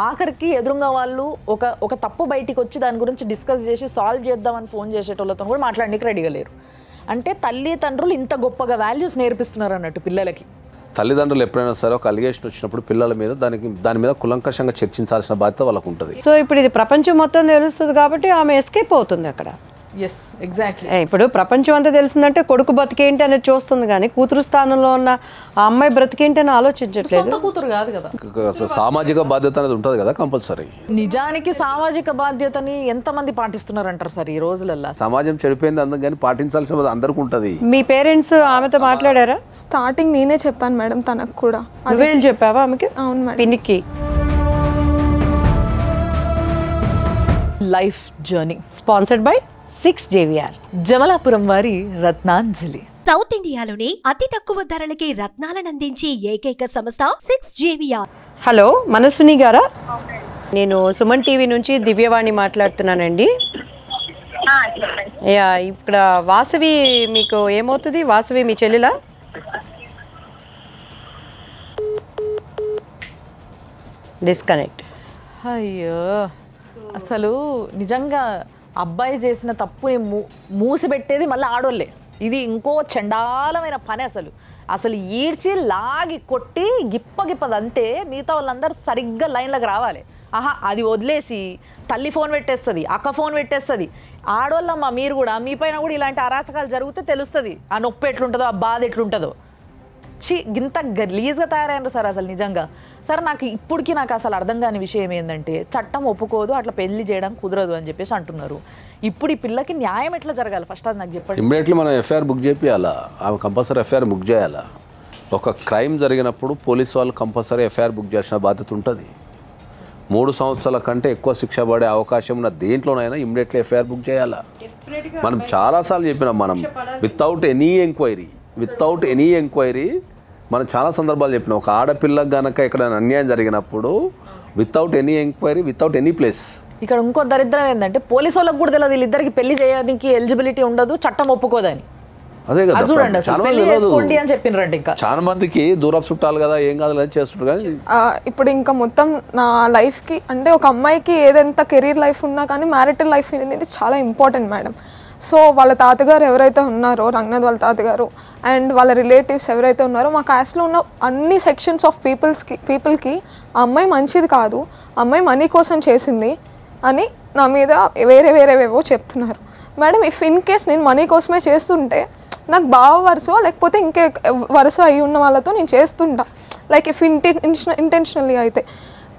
ఆఖరికి ఎదురుగా వాళ్ళు ఒక తప్పు బయటికి వచ్చి దాని గురించి డిస్కస్ చేసి సాల్వ్ చేద్దామని ఫోన్ చేసేటోళ్ళతో కూడా మాట్లాడడానికి రెడీగా లేరు. అంటే తల్లిదండ్రులు ఇంత గొప్పగా వాల్యూస్ నేర్పిస్తున్నారు అన్నట్టు పిల్లలకి.
తల్లిదండ్రులు ఎప్పుడైనా సరే ఒక అలిగేషన్ వచ్చినప్పుడు పిల్లల మీద దాని మీద కులంకషంగా చర్చించాల్సిన బాధ్యత వాళ్ళకు ఉంటుంది.
సో ఇప్పుడు ఇది ప్రపంచం మొత్తం తెలుస్తుంది కాబట్టి ఆమె ఎస్కేప్ అవుతుంది అక్కడ.
Yes, exactly.
ఇప్పుడు ప్రపంచం అంతా తెలిసిందంటే కొడుకు బతికేంటి అనేది చూస్తుంది, కానీ కూతురు స్థానంలో ఉన్న ఆ అమ్మాయి బ్రతికేంటి అని ఆలోచించట్లేదు.
కూతురు కాదు కదా.
సామాజిక బాధ్యత అనేది ఉంటుంది కదా కంపల్సరీ.
నిజానికి సామాజిక బాధ్యతని ఎంతమంది పాటిస్తున్నారంటారు సార్ ఈ రోజులలో?
సమాజం చెడిపోయింది అందుకని పాటించాల్సిన అందరికీ ఉంటుంది.
మీ పేరెంట్స్ ఆమెతో మాట్లాడారా?
స్టార్టింగ్ నేనే చెప్పాను మేడం తనకు కూడా.
నువ్వేం చెప్పావా ఆమెకి?
అవును మేడం.
పినికి
life journey
sponsored by 6JVR,
Jamalapuram వారి రత్నాంజలి.
సౌత్ ఇండియాలోనే అతి తక్కువ ధరలకి రత్నాలనందించే ఏకైక సంస్థ 6JVR.
హలో మనస్విని గారా? నేను సుమన్ టీవీ నుంచి దివ్యవాణి మాట్లాడుతున్నానండి. యా, ఇక్కడ వాసవి మీకు ఏమవుతుంది? వాసవి మీ చెల్లెలా? డిస్కనెక్ట్.
అయ్యో, అసలు నిజంగా అబ్బాయి చేసిన తప్పుని మూసిపెట్టేది మళ్ళీ ఆడోళ్ళే. ఇది ఇంకో చండాలమైన పని. అసలు ఈడ్చి లాగి కొట్టి గిప్పదంతే. మిగతా వాళ్ళందరూ సరిగ్గా లైన్లోకి రావాలి. అది వదిలేసి తల్లి ఫోన్ పెట్టేస్తుంది, అక్క ఫోన్ పెట్టేస్తుంది. ఆడోళ్ళమ్మ మీరు కూడా, మీ పైన కూడా ఇలాంటి అరాచకాలు జరిగితే తెలుస్తుంది ఆ నొప్పి ఎట్లుంటుందో, ఆ బాధ ఎట్లుంటుందో. ఇంత గలీజ్గా తయారయ్యారు సార్ అసలు నిజంగా. సార్ నాకు అసలు అర్థం కాని విషయం ఏంటంటే, చట్టం ఒప్పుకోదు, అట్లా పెళ్లి చేయడం కుదరదు అని చెప్పేసి అంటున్నారు. ఇప్పుడు ఈ పిల్లకి న్యాయం ఎట్లా జరగాలి ఫస్ట్ అది నాకు చెప్పండి.
ఇమ్మీడియట్లీ మనం ఎఫ్ఐఆర్ బుక్ చేయాలా? ఆమె కంపల్సరీ ఎఫ్ఐఆర్ బుక్ చేయాలా? ఒక క్రైమ్ జరిగినప్పుడు పోలీసు వాళ్ళు కంపల్సరీ ఎఫ్ఐఆర్ బుక్ చేసిన బాధ్యత ఉంటుంది. 3 సంవత్సరాల కంటే ఎక్కువ శిక్ష పడే అవకాశం ఉన్న దేంట్లోనైనా ఇమ్మీడియట్లీ ఎఫ్ఐఆర్ బుక్ చేయాలా? మనం చాలాసార్లు చెప్పినాం, మనం వితౌట్ ఎనీ ఎంక్వైరీ మనం చాలా సందర్భాలు చెప్పినాం. ఒక ఆడపిల్లకు కనుక ఎక్కడైనా అన్యాయం జరిగినప్పుడు without any enquiry, without any place.
ఇక్కడ ఇంకో దరిద్రం ఏంటంటే పోలీసు వాళ్ళకి కూడా తెలియదు వీళ్ళిద్దరికి పెళ్లి చేయడానికి ఎలిజిబిలిటీ ఉండదు, చట్టం ఒప్పుకోదని.
అదే కదా
చూడండి, పెళ్లి చేసుకోండి అని చెప్పినరండి. ఇంకా
చాలా మందికి దూరపు చుట్టాలు కదా, ఏం కాదు అని చేస్తుంటారు. కానీ
ఇప్పుడు ఇంకా మొత్తం నా లైఫ్కి అంటే ఒక అమ్మాయికి ఏదెంత కెరీర్ లైఫ్ ఉన్నా కానీ మ్యారిటల్ లైఫ్ అనేది చాలా ఇంపార్టెంట్ మేడం. సో వాళ్ళ తాతగారు ఎవరైతే ఉన్నారో, రంగనాథ్ వాళ్ళ తాతగారు అండ్ వాళ్ళ రిలేటివ్స్ ఎవరైతే ఉన్నారో, మా క్యాస్ట్లో ఉన్న అన్ని సెక్షన్స్ ఆఫ్ పీపుల్కి ఆ అమ్మాయి మంచిది కాదు, అమ్మాయి మనీ కోసం చేసింది అని నా మీద వేరేవేవో చెప్తున్నారు మేడం. ఇఫ్ ఇన్ కేస్ నేను మనీ కోసమే చేస్తుంటే నాకు బావ వరుస లేకపోతే ఇంకే వరుస అయి ఉన్న వాళ్ళతో నేను చేస్తుంటా, లైక్ ఇఫ్ ఇంటెన్షనల్లీ అయితే.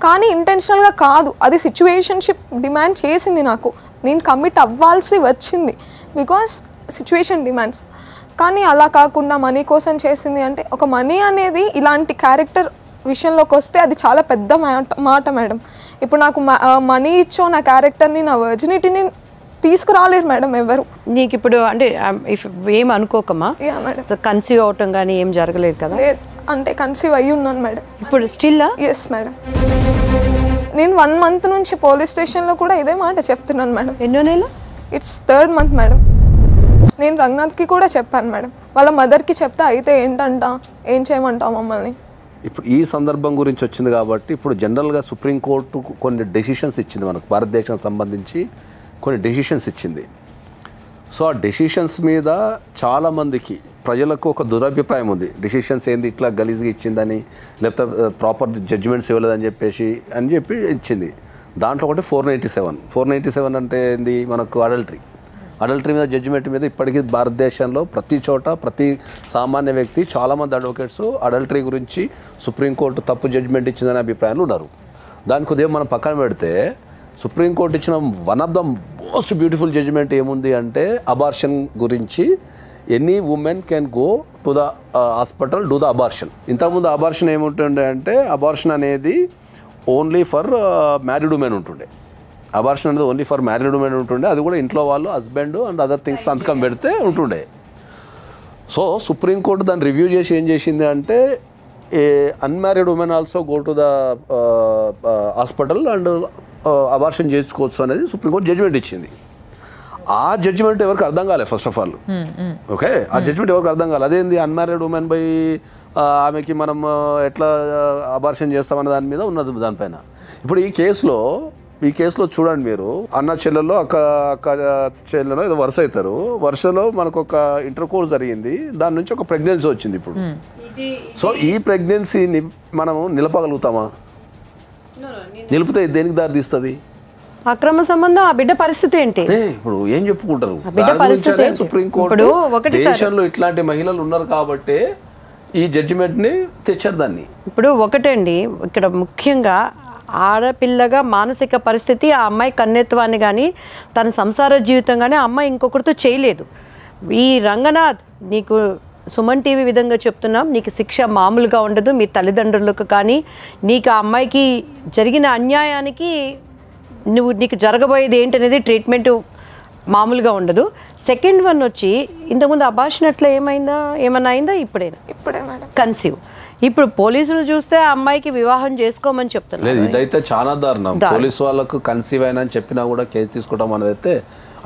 కానీ ఇంటెన్షనల్గా కాదు, అది సిచ్యువేషన్షిప్ డిమాండ్ చేసింది నాకు, నేను కమిట్ అవ్వాల్సి వచ్చింది బికాస్ సిచ్యువేషన్ డిమాండ్స్. కానీ అలా కాకుండా మనీ కోసం చేసింది అంటే, ఒక మనీ అనేది ఇలాంటి క్యారెక్టర్ విషయంలోకి వస్తే అది చాలా పెద్ద మాట మేడం. ఇప్పుడు నాకు మనీ ఇచ్చో నా క్యారెక్టర్ని, నా వర్జినిటీని తీసుకురాలేరు మేడం ఎవరు.
నీకు ఇప్పుడు అంటే ఏం అనుకోకమ్మా, కన్సీవ్ అవటం కానీ ఏం జరగలేదు కదా?
లేదు, అంటే కన్సీవ్ అయ్యి ఉన్నాను మేడం.
ఇప్పుడు స్టిల్?
Yes madam. నేను 1 month నుంచి పోలీస్ స్టేషన్లో కూడా ఇదే మాట చెప్తున్నాను మేడం.
ఎన్నో నెల?
It's 3rd month madam. నేను రంగనాథ్కి కూడా చెప్పాను మేడం, వాళ్ళ మదర్కి చెప్తే అయితే ఏంటంట, ఏం చేయమంటావు మమ్మల్ని.
ఇప్పుడు ఈ సందర్భం గురించి వచ్చింది కాబట్టి ఇప్పుడు జనరల్గా సుప్రీంకోర్టు కొన్ని డెసిషన్స్ ఇచ్చింది, మనకు భారతదేశానికి సంబంధించి కొన్ని డెసిషన్స్ ఇచ్చింది. సో ఆ డెసిషన్స్ మీద చాలామందికి ప్రజలకు ఒక దురభిప్రాయం ఉంది. డెసిషన్స్ ఏంది ఇట్లా గలీజ్గా ఇచ్చిందని, లేకపోతే ప్రాపర్ జడ్జిమెంట్స్ ఇవ్వలేదని చెప్పి ఇచ్చింది. దాంట్లో ఒకటి 497 అంటే ఏంది, మనకు అడల్టరీ మీద జడ్జిమెంట్ మీద ఇప్పటికీ భారతదేశంలో ప్రతి చోట ప్రతి సామాన్య వ్యక్తి చాలామంది అడ్వకేట్స్ అడల్టరీ గురించి సుప్రీంకోర్టు తప్పు జడ్జిమెంట్ ఇచ్చిందనే అభిప్రాయాలు ఉన్నారు. దానికి ఉదయం మనం పక్కన పెడితే సుప్రీంకోర్టు ఇచ్చిన one of the most beautiful judgement ఏముంది అంటే, అబార్షన్ గురించి any women can go to the hospital do the abortion. ఇంతకుముందు అబార్షన్ ఏముంటుండే అంటే, అబార్షన్ అనేది ఓన్లీ ఫర్ మ్యారీడ్ ఉమెన్ ఉంటుండే. అబార్షన్ అనేది ఓన్లీ ఫర్ మ్యారీడ్ ఉమెన్ ఉంటుండే, అది కూడా ఇంట్లో వాళ్ళు హస్బెండ్ అండ్ అదర్ థింగ్స్ సంతకం పెడితే ఉంటుండే. సో సుప్రీంకోర్టు దాన్ని రివ్యూ చేసి ఏం చేసింది అంటే, a unmarried women also go to the hospital and abortion చేసుకోవచ్చు అనేది సుప్రీంకోర్టు జడ్జిమెంట్ ఇచ్చింది. ఆ జడ్జిమెంట్ ఎవరికి అర్థం కాలేదు ఫస్ట్ ఆఫ్ ఆల్. ఓకే, ఆ జడ్జిమెంట్ ఎవరికి అర్థం కాలేదు. అదేంది అన్మ్యారీడ్ ఉమెన్ బై ఆమెకి మనం ఎట్లా అబార్షన్ చేస్తామన్న దాని మీద ఉన్నది దానిపైన. ఇప్పుడు ఈ కేసులో చూడండి మీరు, అన్న చెల్లెల్లో అక్క చెల్లెలో ఏదో వరుస అవుతారు, వరుసలో మనకు ఒక ఇంటర్ కోర్స్ జరిగింది, దాని నుంచి ఒక ప్రెగ్నెన్సీ వచ్చింది. ఇప్పుడు సో ఈ ప్రెగ్నెన్సీని మనము నిలపగలుగుతామా? నిలిపితే దేనికి దారి తీస్తుంది?
అక్రమ సంబంధం, ఆ బిడ్డ పరిస్థితి ఏంటి?
ఇప్పుడు ఏం చెప్పుకుంటారు?
సుప్రీంకోర్టు
దేశంలో ఇట్లాంటి మహిళలు ఉన్నారు కాబట్టి ఈ జడ్జిమెంట్ ని తెచ్చారు దాన్ని.
ఇప్పుడు ఒకటండి, ఇక్కడ ముఖ్యంగా ఆడపిల్లగా మానసిక పరిస్థితి, ఆ అమ్మాయి కన్నెత్వాన్ని కానీ తన సంసార జీవితం కానీ ఆ అమ్మాయి ఇంకొకరితో చేయలేదు. ఈ రంగనాథ్, నీకు సుమన్ టీవీ విధంగా చెప్తున్నాం, నీకు శిక్ష మామూలుగా ఉండదు. మీ తల్లిదండ్రులకు కానీ నీకు ఆ అమ్మాయికి జరిగిన అన్యాయానికి నీకు జరగబోయేది ఏంటనేది ట్రీట్మెంట్ మామూలుగా ఉండదు. సెకండ్ వన్ వచ్చి ఇంతకుముందు అబార్షన్ అట్లా ఏమన్నా అయిందా? ఇప్పుడే
మేడం
కన్సీవ్. ఇప్పుడు పోలీసులు చూస్తే ఆ అమ్మాయికి వివాహం చేసుకోమని చెప్తున్నారు.
ఇదైతే చాలా దారుణం. పోలీసు వాళ్ళకు కన్సీవ్ అయినా అని చెప్పినా కూడా కేసు తీసుకోవడం అనేది అయితే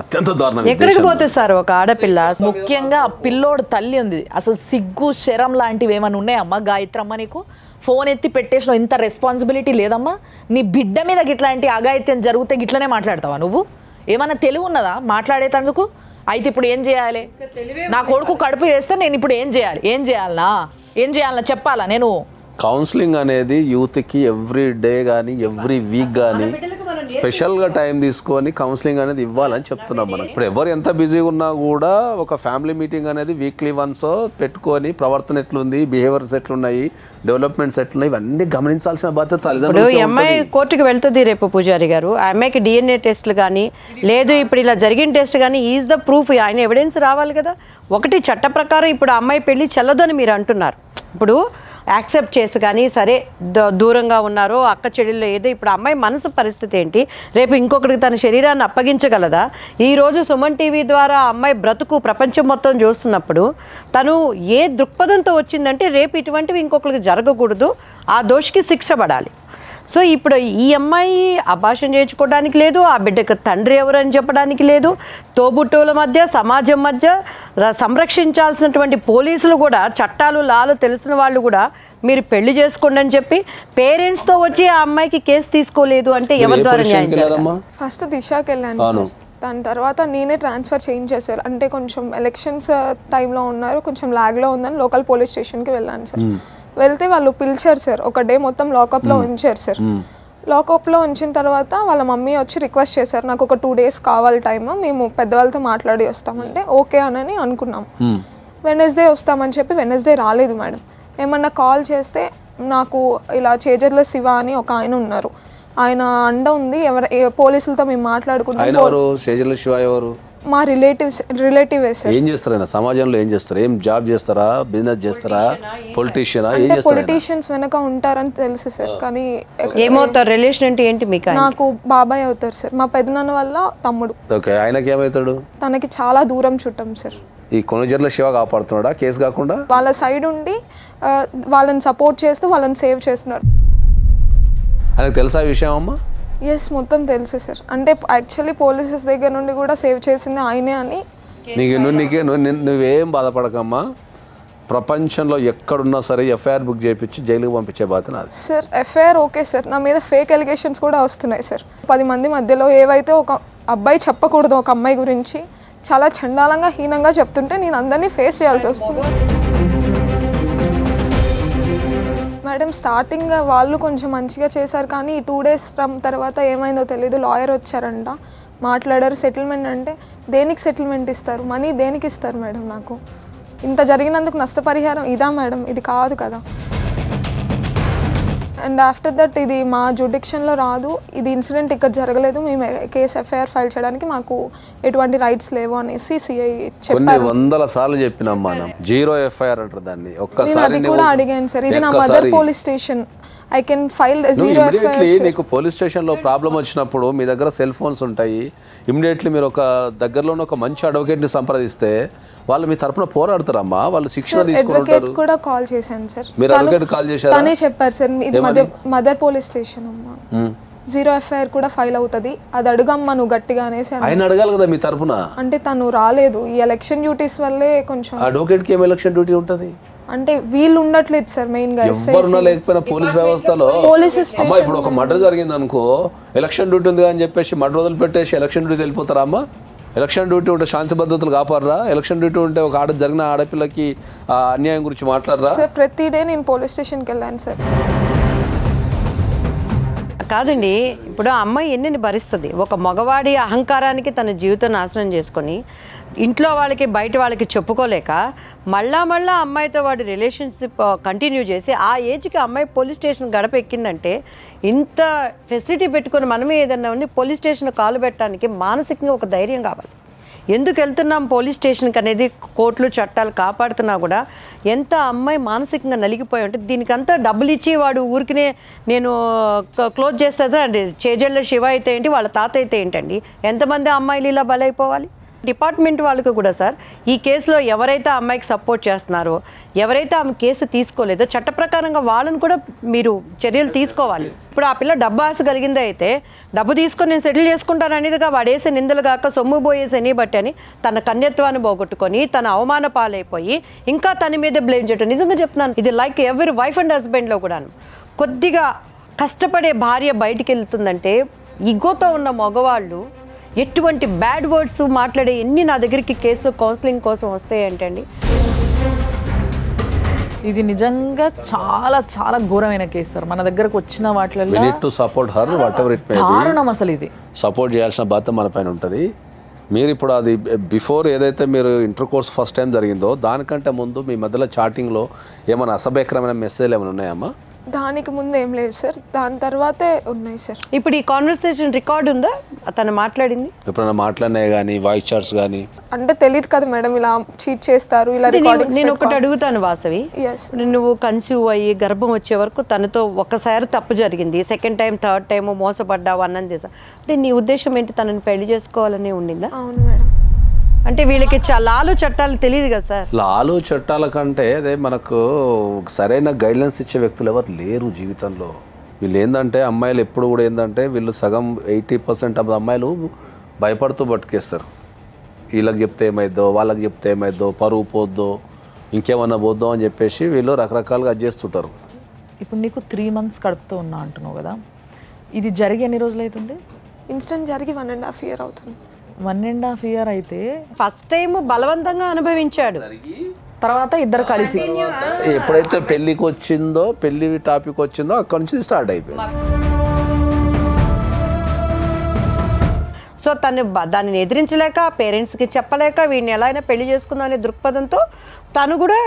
అత్యంత దారుణం.
ఎక్కడికి పోతే సార్ ఒక ఆడపిల్ల,
ముఖ్యంగా పిల్లోడు తల్లి ఉంది, అసలు సిగ్గు శరం లాంటివి ఏమైనా ఉన్నాయమ్మా గాయత్రమ్మ? నీకు ఫోన్ ఎత్తి పెట్టేసిన ఇంత రెస్పాన్సిబిలిటీ లేదమ్మా? నీ బిడ్డ మీద గిట్లాంటి అఘాయిత్యం జరిగితే గిట్లనే మాట్లాడతావా నువ్వు? ఏమన్నా తెలివి ఉన్నదా మాట్లాడేటందుకు? అయితే ఇప్పుడు ఏం చేయాలి? నా కొడుకు కడుపు చేస్తే నేను ఇప్పుడు ఏం చేయాలనా చెప్పాలా నేను?
కౌన్సిలింగ్ అనేది యూత్కి ఎవ్రీ డే కానీ ఎవ్రీ వీక్ కానీ స్పెషల్గా టైం తీసుకొని కౌన్సిలింగ్ అనేది ఇవ్వాలని చెప్తున్నాం మనం. ఇప్పుడు ఎవరు ఎంత బిజీగా ఉన్నా కూడా ఒక ఫ్యామిలీ మీటింగ్ అనేది వీక్లీ వన్స్ పెట్టుకొని ప్రవర్తన ఎట్లుంది, బిహేవియర్స్ ఎట్లున్నాయి, డెవలప్మెంట్స్ ఎట్లున్నాయి, ఇవన్నీ గమనించాల్సిన బాధ్యత తల్లిదండ్రులు.
ఇప్పుడు అమ్మాయి కోర్టుకు వెళ్తుంది రేపు పూజారి గారు, ఆ అమ్మాయికి DNA టెస్ట్లు కానీ లేదు ఇప్పుడు ఇలా జరిగిన టెస్ట్ కానీ ఈజ్ ద ప్రూఫ్, ఆయన ఎవిడెన్స్ రావాలి కదా. ఒకటి చట్ట ప్రకారం ఇప్పుడు అమ్మాయి పెళ్లి చెల్లదని మీరు అంటున్నారు. ఇప్పుడు యాక్సెప్ట్ చేసి కానీ సరే దూరంగా ఉన్నారో అక్క చెల్లెల్లో ఏదో, ఇప్పుడు అమ్మాయి మనసు పరిస్థితి ఏంటి? రేపు ఇంకొకరికి తన శరీరాన్ని అప్పగించగలదా? ఈరోజు సుమన్ టీవీ ద్వారా అమ్మాయి బ్రతుకు ప్రపంచం మొత్తం చూస్తున్నప్పుడు తను ఏ దృక్పథంతో వచ్చిందంటే రేపు ఇటువంటివి ఇంకొకరికి జరగకూడదు, ఆ దోషికి శిక్ష పడాలి. సో ఇప్పుడు ఈ అమ్మాయి అబార్షన్ చేయించుకోవడానికి లేదు, ఆ బిడ్డకు తండ్రి ఎవరని చెప్పడానికి లేదు, తోబుట్టువుల మధ్య సమాజం మధ్య సంరక్షించాల్సినటువంటి పోలీసులు కూడా చట్టాలు లాలు తెలిసిన వాళ్ళు కూడా మీరు పెళ్లి చేసుకోండి అని చెప్పి పేరెంట్స్తో వచ్చి ఆ అమ్మాయికి కేసు తీసుకోలేదు అంటే ఎవరి ద్వారా న్యాయం చేయాలి?
ఫస్ట్ దిశకి వెళ్ళాను, దాని తర్వాత నేనే ట్రాన్స్ఫర్ చేయించేసారు. అంటే కొంచెం ఎలక్షన్స్ టైంలో ఉన్నారు, కొంచెం లాగ్లో ఉందని లోకల్ పోలీస్ స్టేషన్కి వెళ్ళాను సార్. వెళ్తే వాళ్ళు పిలిచారు సార్, ఒక డే మొత్తం లాకప్లో ఉంచారు సార్. లాకప్లో ఉంచిన తర్వాత వాళ్ళ మమ్మీ వచ్చి రిక్వెస్ట్ చేశారు, నాకు ఒక 2 days కావాలి టైమ్, మేము పెద్దవాళ్ళతో మాట్లాడి వస్తామంటే ఓకే అని అనుకున్నాం. వెనస్డే వస్తామని చెప్పి వెనస్డే రాలేదు మేడం. ఏమన్నా కాల్ చేస్తే నాకు ఇలా చేజర్ల శివ అని ఒక ఆయన ఉన్నారు, ఆయన అండ ఉంది, పోలీసులతో మేము మాట్లాడుకుంటాం. మా రిలేటివ్
ఏం చేస్తారా సమాజంలో? ఏం చేస్తారు? ఏం జాబ్ చేస్తారా, బిజినెస్ చేస్తారా, పొలిటీషియనా?
పొలిటీషియన్స్ వెనక ఉంటారని తెలుసు సార్, కానీ
ఏమవుతారు? రిలేషన్ అంటే ఏంటి మీకు?
నాకు బాబాయ్ అవుతారు సార్, మా పెద్దనాన్న వాళ్ళ తమ్ముడు.
ఓకే, ఆయనకి ఏమవుతాడు?
తనకి చాలా దూరం చుట్టం సార్.
ఈ కొనుజర్ల శివ కాపాడుతున్నాడా కేసు కాకుండా?
వాళ్ళ సైడ్ ఉండి వాళ్ళని సపోర్ట్ చేస్తూ వాళ్ళని సేవ్ చేస్తున్నారు.
ఆయనకు తెలుసా విషయం అమ్మా?
ఎస్, మొత్తం తెలుసు సార్. అంటే యాక్చువల్లీ పోలీసెస్ దగ్గర నుండి కూడా సేవ్ చేసింది ఆయనే అని.
నువ్వేం బాధపడకమ్మా, ప్రపంచంలో ఎక్కడున్నా సరే ఎఫ్ఐఆర్ బుక్ చేయించి జైలుకి పంపించే బాధ్యత నాది
సార్. ఎఫ్ఐఆర్ ఓకే సార్, నా మీద ఫేక్ ఎలిగేషన్స్ కూడా వస్తున్నాయి సార్. 10 మంది మధ్యలో ఏవైతే ఒక అబ్బాయి చెప్పకూడదు ఒక అమ్మాయి గురించి చాలా చండాలంగా హీనంగా చెప్తుంటే నేను అందరినీ ఫేస్ చేయాల్సి వస్తుంది మేడం. స్టార్టింగ్ వాళ్ళు కొంచెం మంచిగా చేశారు, కానీ ఈ 2 days తర్వాత ఏమైందో తెలియదు. లాయర్ వచ్చారంట, మాట్లాడారు, సెటిల్మెంట్ అంటే దేనికి సెటిల్మెంట్ ఇస్తారు? మనీ దేనికి ఇస్తారు మేడం? నాకు ఇంత జరిగినందుకు నష్టపరిహారం ఇదా మేడం? ఇది కాదు కదా. అండ్ ఆఫ్టర్ దట్ ఇది మా జ్యుడిక్షన్లో రాదు, ఇది ఇన్సిడెంట్ ఇక్కడ జరగలేదు, మేము కేసు ఎఫ్ఐఆర్ ఫైల్ చేయడానికి మాకు ఎటువంటి రైట్స్ లేవు అనేసి సిఐ చెప్పారు.
100 సార్లు చెప్పినాం మనం, జీరో ఎఫ్ఐఆర్ అంటారు దాన్ని.
నేను అది కూడా అడిగాను సార్, ఇది నా mother police station, I can file zero FIR.
నీకు పోలీస్ స్టేషన్లో ప్రాబ్లం వచ్చినప్పుడు మీ దగ్గర సెల్ ఫోన్స్ ఉంటాయి, ఇమీడియట్లీ మీరు ఒక దగ్గరలోనే ఒక మంచి అడ్వకేట్ని సంప్రదిస్తే వాళ్ళు మీ తరపున పోరాడతారమ్మా, వాళ్ళు శిక్షణ తీసుకుంటారు.
కూడా కాల్ చేశాను సార్,
మీరు అడ్వకేట్ కాల్ చేశారు,
తనే చెప్పారు సార్ ఇది మదర్ పోలీస్ స్టేషన్ అమ్మా, జీరో ఎఫ్ఐఆర్ కూడా ఫైల్ అవుతుంది, అది అడుగమ్మా నువ్వు గట్టిగా అనేసి.
ఆయన అడగాలి కదా మీ తరపున.
అంటే తను రాలేదు, ఈ ఎలక్షన్ డ్యూటీస్ వల్లే కొంచెం.
అడ్వకేట్కి ఏం ఎలక్షన్ డ్యూటీ ఉంటుంది?
అంటే వీళ్ళు ఉండట్లేదు సార్ మెయిన్గా.
ఎవరున్నా లేకపోయినా పోలీస్ వ్యవస్థలో అమ్మా ఇప్పుడు ఒక మర్డర్ జరిగింది అనుకో, ఎలక్షన్ డ్యూటీ ఉంది అని చెప్పేసి మర్డర్ వదిలి పెట్టేసి ఎలక్షన్ డ్యూటీ వెళ్ళిపోతారా అమ్మా? ఎలక్షన్ డ్యూటీ ఉంటే శాంతి భద్రతలు కాపాడరా? ఎలక్షన్ డ్యూటీ ఉంటే ఒక జరిగిన ఆడపిల్లకి అన్యాయం గురించి మాట్లాడరా?
సార్ ప్రతి డే నేను పోలీస్ స్టేషన్కి వెళ్ళాను సార్.
కాదండి, ఇప్పుడు ఆ అమ్మాయి ఎన్ని భరిస్తుంది? ఒక మగవాడి అహంకారానికి తన జీవితం నాశనం చేసుకొని ఇంట్లో వాళ్ళకి బయట వాళ్ళకి చెప్పుకోలేక మళ్ళా అమ్మాయితో వాడి రిలేషన్షిప్ కంటిన్యూ చేసి ఆ ఏజ్కి అమ్మాయి పోలీస్ స్టేషన్ గడప ఎక్కిందంటే ఇంత ఫెసిలిటీ పెట్టుకొని మనమే ఏదన్నా ఉంది పోలీస్ స్టేషన్ కాలు పెట్టడానికి మానసికంగా ఒక ధైర్యం కావాలి. ఎందుకు వెళ్తున్నాం పోలీస్ స్టేషన్కి అనేది కోర్టులు చట్టాలు కాపాడుతున్నా కూడా ఎంత అమ్మాయి మానసికంగా నలిగిపోయి ఉంటే దీనికంతా డబ్బులు ఇచ్చి వాడు ఊరికినే నేను క్లోజ్ చేస్తా అండి. చేజల్ల శివ అయితే ఏంటి, వాళ్ళ తాత అయితే ఏంటండి, ఎంతమంది అమ్మాయిలు ఇలా బలైపోవాలి? డిపార్ట్మెంట్ వాళ్ళకు కూడా సార్ ఈ కేసులో ఎవరైతే అమ్మాయికి సపోర్ట్ చేస్తున్నారో, ఎవరైతే ఆమె కేసు తీసుకోలేదో చట్ట ప్రకారంగా వాళ్ళని కూడా మీరు చర్యలు తీసుకోవాలి. ఇప్పుడు ఆ పిల్ల డబ్బు ఆశ కలిగిందే అయితే డబ్బు తీసుకొని నేను సెటిల్ చేసుకుంటాను అనేదిగా వాడేసే నిందలు కాక సొమ్ము పోయేసి ఎన్ని బట్టి అని తన కన్యత్వాన్ని పోగొట్టుకొని తన అవమాన పాలైపోయి ఇంకా తన మీద బ్లేమ్ చేయటం. నిజంగా చెప్తున్నాను, ఇది లైక్ ఎవరి వైఫ్ అండ్ హస్బెండ్లో కూడాను కొద్దిగా కష్టపడే భార్య బయటికి వెళ్తుందంటే ఇగోతో ఉన్న మగవాళ్ళు ఎటువంటి బ్యాడ్ వర్డ్స్ మాట్లాడే ఎన్ని నా దగ్గరికి కేసు కౌన్సిలింగ్ కోసం వస్తాయంటండి.
ఇది నిజంగా చాలా చాలా ఘోరమైన కేసు సార్. మన దగ్గరకు వచ్చిన వాటిల్లో
దారుణం,
అసలు ఇది
సపోర్ట్ చేయాల్సిన బాధ్యత మన పైన ఉంటుంది. మీరు ఇప్పుడు అది బిఫోర్ ఏదైతే మీరు ఇంటర్ కోర్స్ ఫస్ట్ టైం జరిగిందో దానికంటే ముందు మీ మధ్యలో చాటింగ్లో ఏమైనా అసభ్యకరమైన మెసేజ్లు ఏమైనా ఉన్నాయమ్మా?
దానికి ముందు ఏం లేదు సార్, దాని తర్వాతే ఉన్నాయి సార్.
ఇప్పుడు ఈ కాన్వర్సేషన్ రికార్డ్ ఉందా తను మాట్లాడింది?
ఎప్పుడైనా మాట్లాడినాయి కానీ వాయిస్ చాట్స్ కానీ?
అంటే తెలియదు కదా మేడం, ఇలా చీట్ చేస్తారు ఇలా రికార్డింగ్స్.
నేను ఒకటి అడుగుతాను వాసవి, నువ్వు కన్సీవ్ అయ్యి గర్భం వచ్చే వరకు తనతో ఒకసారి తప్పు జరిగింది, సెకండ్ టైం థర్డ్ టైం మోసపడ్డావు అన్నది అంటే నీ ఉద్దేశం ఏంటి? తనని పెళ్లి చేసుకోవాలని ఉండిందా?
అవును మేడం.
అంటే వీళ్ళకి లాలు చట్టాలు తెలియదు కదా సార్.
లాలు చట్టాల కంటే అదే మనకు సరైన గైడ్లైన్స్ ఇచ్చే వ్యక్తులు ఎవరు లేరు జీవితంలో. వీళ్ళు ఏంటంటే అమ్మాయిలు ఎప్పుడు కూడా ఏంటంటే వీళ్ళు సగం 80% ఆఫ్ అమ్మాయిలు భయపడుతూ బతికేస్తారు. వీళ్ళకి చెప్తే ఏమైద్దో, వాళ్ళకి చెప్తే ఏమైద్దో, పరువు పోద్దో, ఇంకేమన్నా పోద్దో అని చెప్పేసి వీళ్ళు రకరకాలుగా చేస్తుంటారు.
ఇప్పుడు నీకు 3 months కడుపుతూ ఉన్నా అంటున్నావు కదా, ఇది జరిగి ఎన్ని రోజులు అవుతుంది?
ఇన్సిడెంట్ జరిగి 1.5 year అవుతుంది.
1.5 year అయితే
ఫస్ట్ టైం బలవంతంగా అనుభవించాడు,
తర్వాత ఇద్దరు కలిసి
ఎప్పుడైతే పెళ్లికి వచ్చిందో, పెళ్లి టాపిక్ వచ్చిందో అక్కడి నుంచి స్టార్ట్ అయిపోయింది.
సో తను దాన్ని ఎదిరించలేక పేరెంట్స్కి చెప్పలేక వీడిని ఎలా అయినా పెళ్లి చేసుకుందాం అనే దృక్పథంతో తను కూడా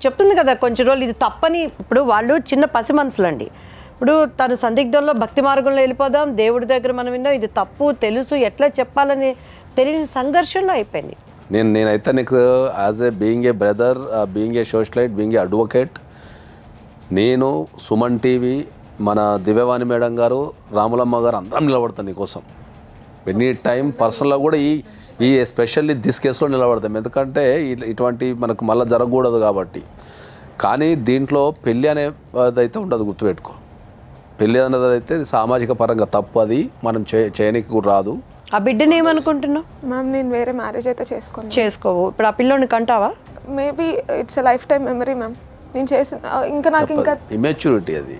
చెప్తుంది కదా కొంచెం రోజులు ఇది తప్పని. ఇప్పుడు వాళ్ళు చిన్న పసి మనసులండి. ఇప్పుడు తను సందిగ్ధంలో భక్తి మార్గంలో వెళ్ళిపోదాం, దేవుడి దగ్గర మనం విందాం, ఇది తప్పు తెలుసు ఎట్లా చెప్పాలని తెలియని సంఘర్షణలో అయిపోయింది.
నేనైతే నీకు as a being a brother, being a socialite, being a advocate, నేను సుమన్ టీవీ, మన దివ్యవాణి మేడం గారు, రాములమ్మ గారు అందరం నిలబడతాను నీకోసం. ఎనీ టైం పర్సనల్గా కూడా ఈ ఎస్పెషల్లీ దిస్ కేసులో నిలబడతాం. ఎందుకంటే ఇటువంటి మనకు మళ్ళీ జరగకూడదు కాబట్టి. కానీ దీంట్లో పెళ్ళి అనేది అయితే ఉండదు, గుర్తుపెట్టుకో. పెళ్ళి అనేది అయితే సామాజిక పరంగా తప్పు, అది మనం చేయనికి కూడా రాదు.
ఆ బిడ్డని ఏమనుకుంటున్నావు?
మ్యామ్ నేను వేరే మ్యారేజ్ అయితే
చేసుకోవు. ఇప్పుడు ఆ పిల్లోని కంటావా?
Maybe it's a lifetime memory ma'am. నేను చేసిన ఇంకా నాకు ఇంకా
ఇమ్మెచ్యూరిటీ అది.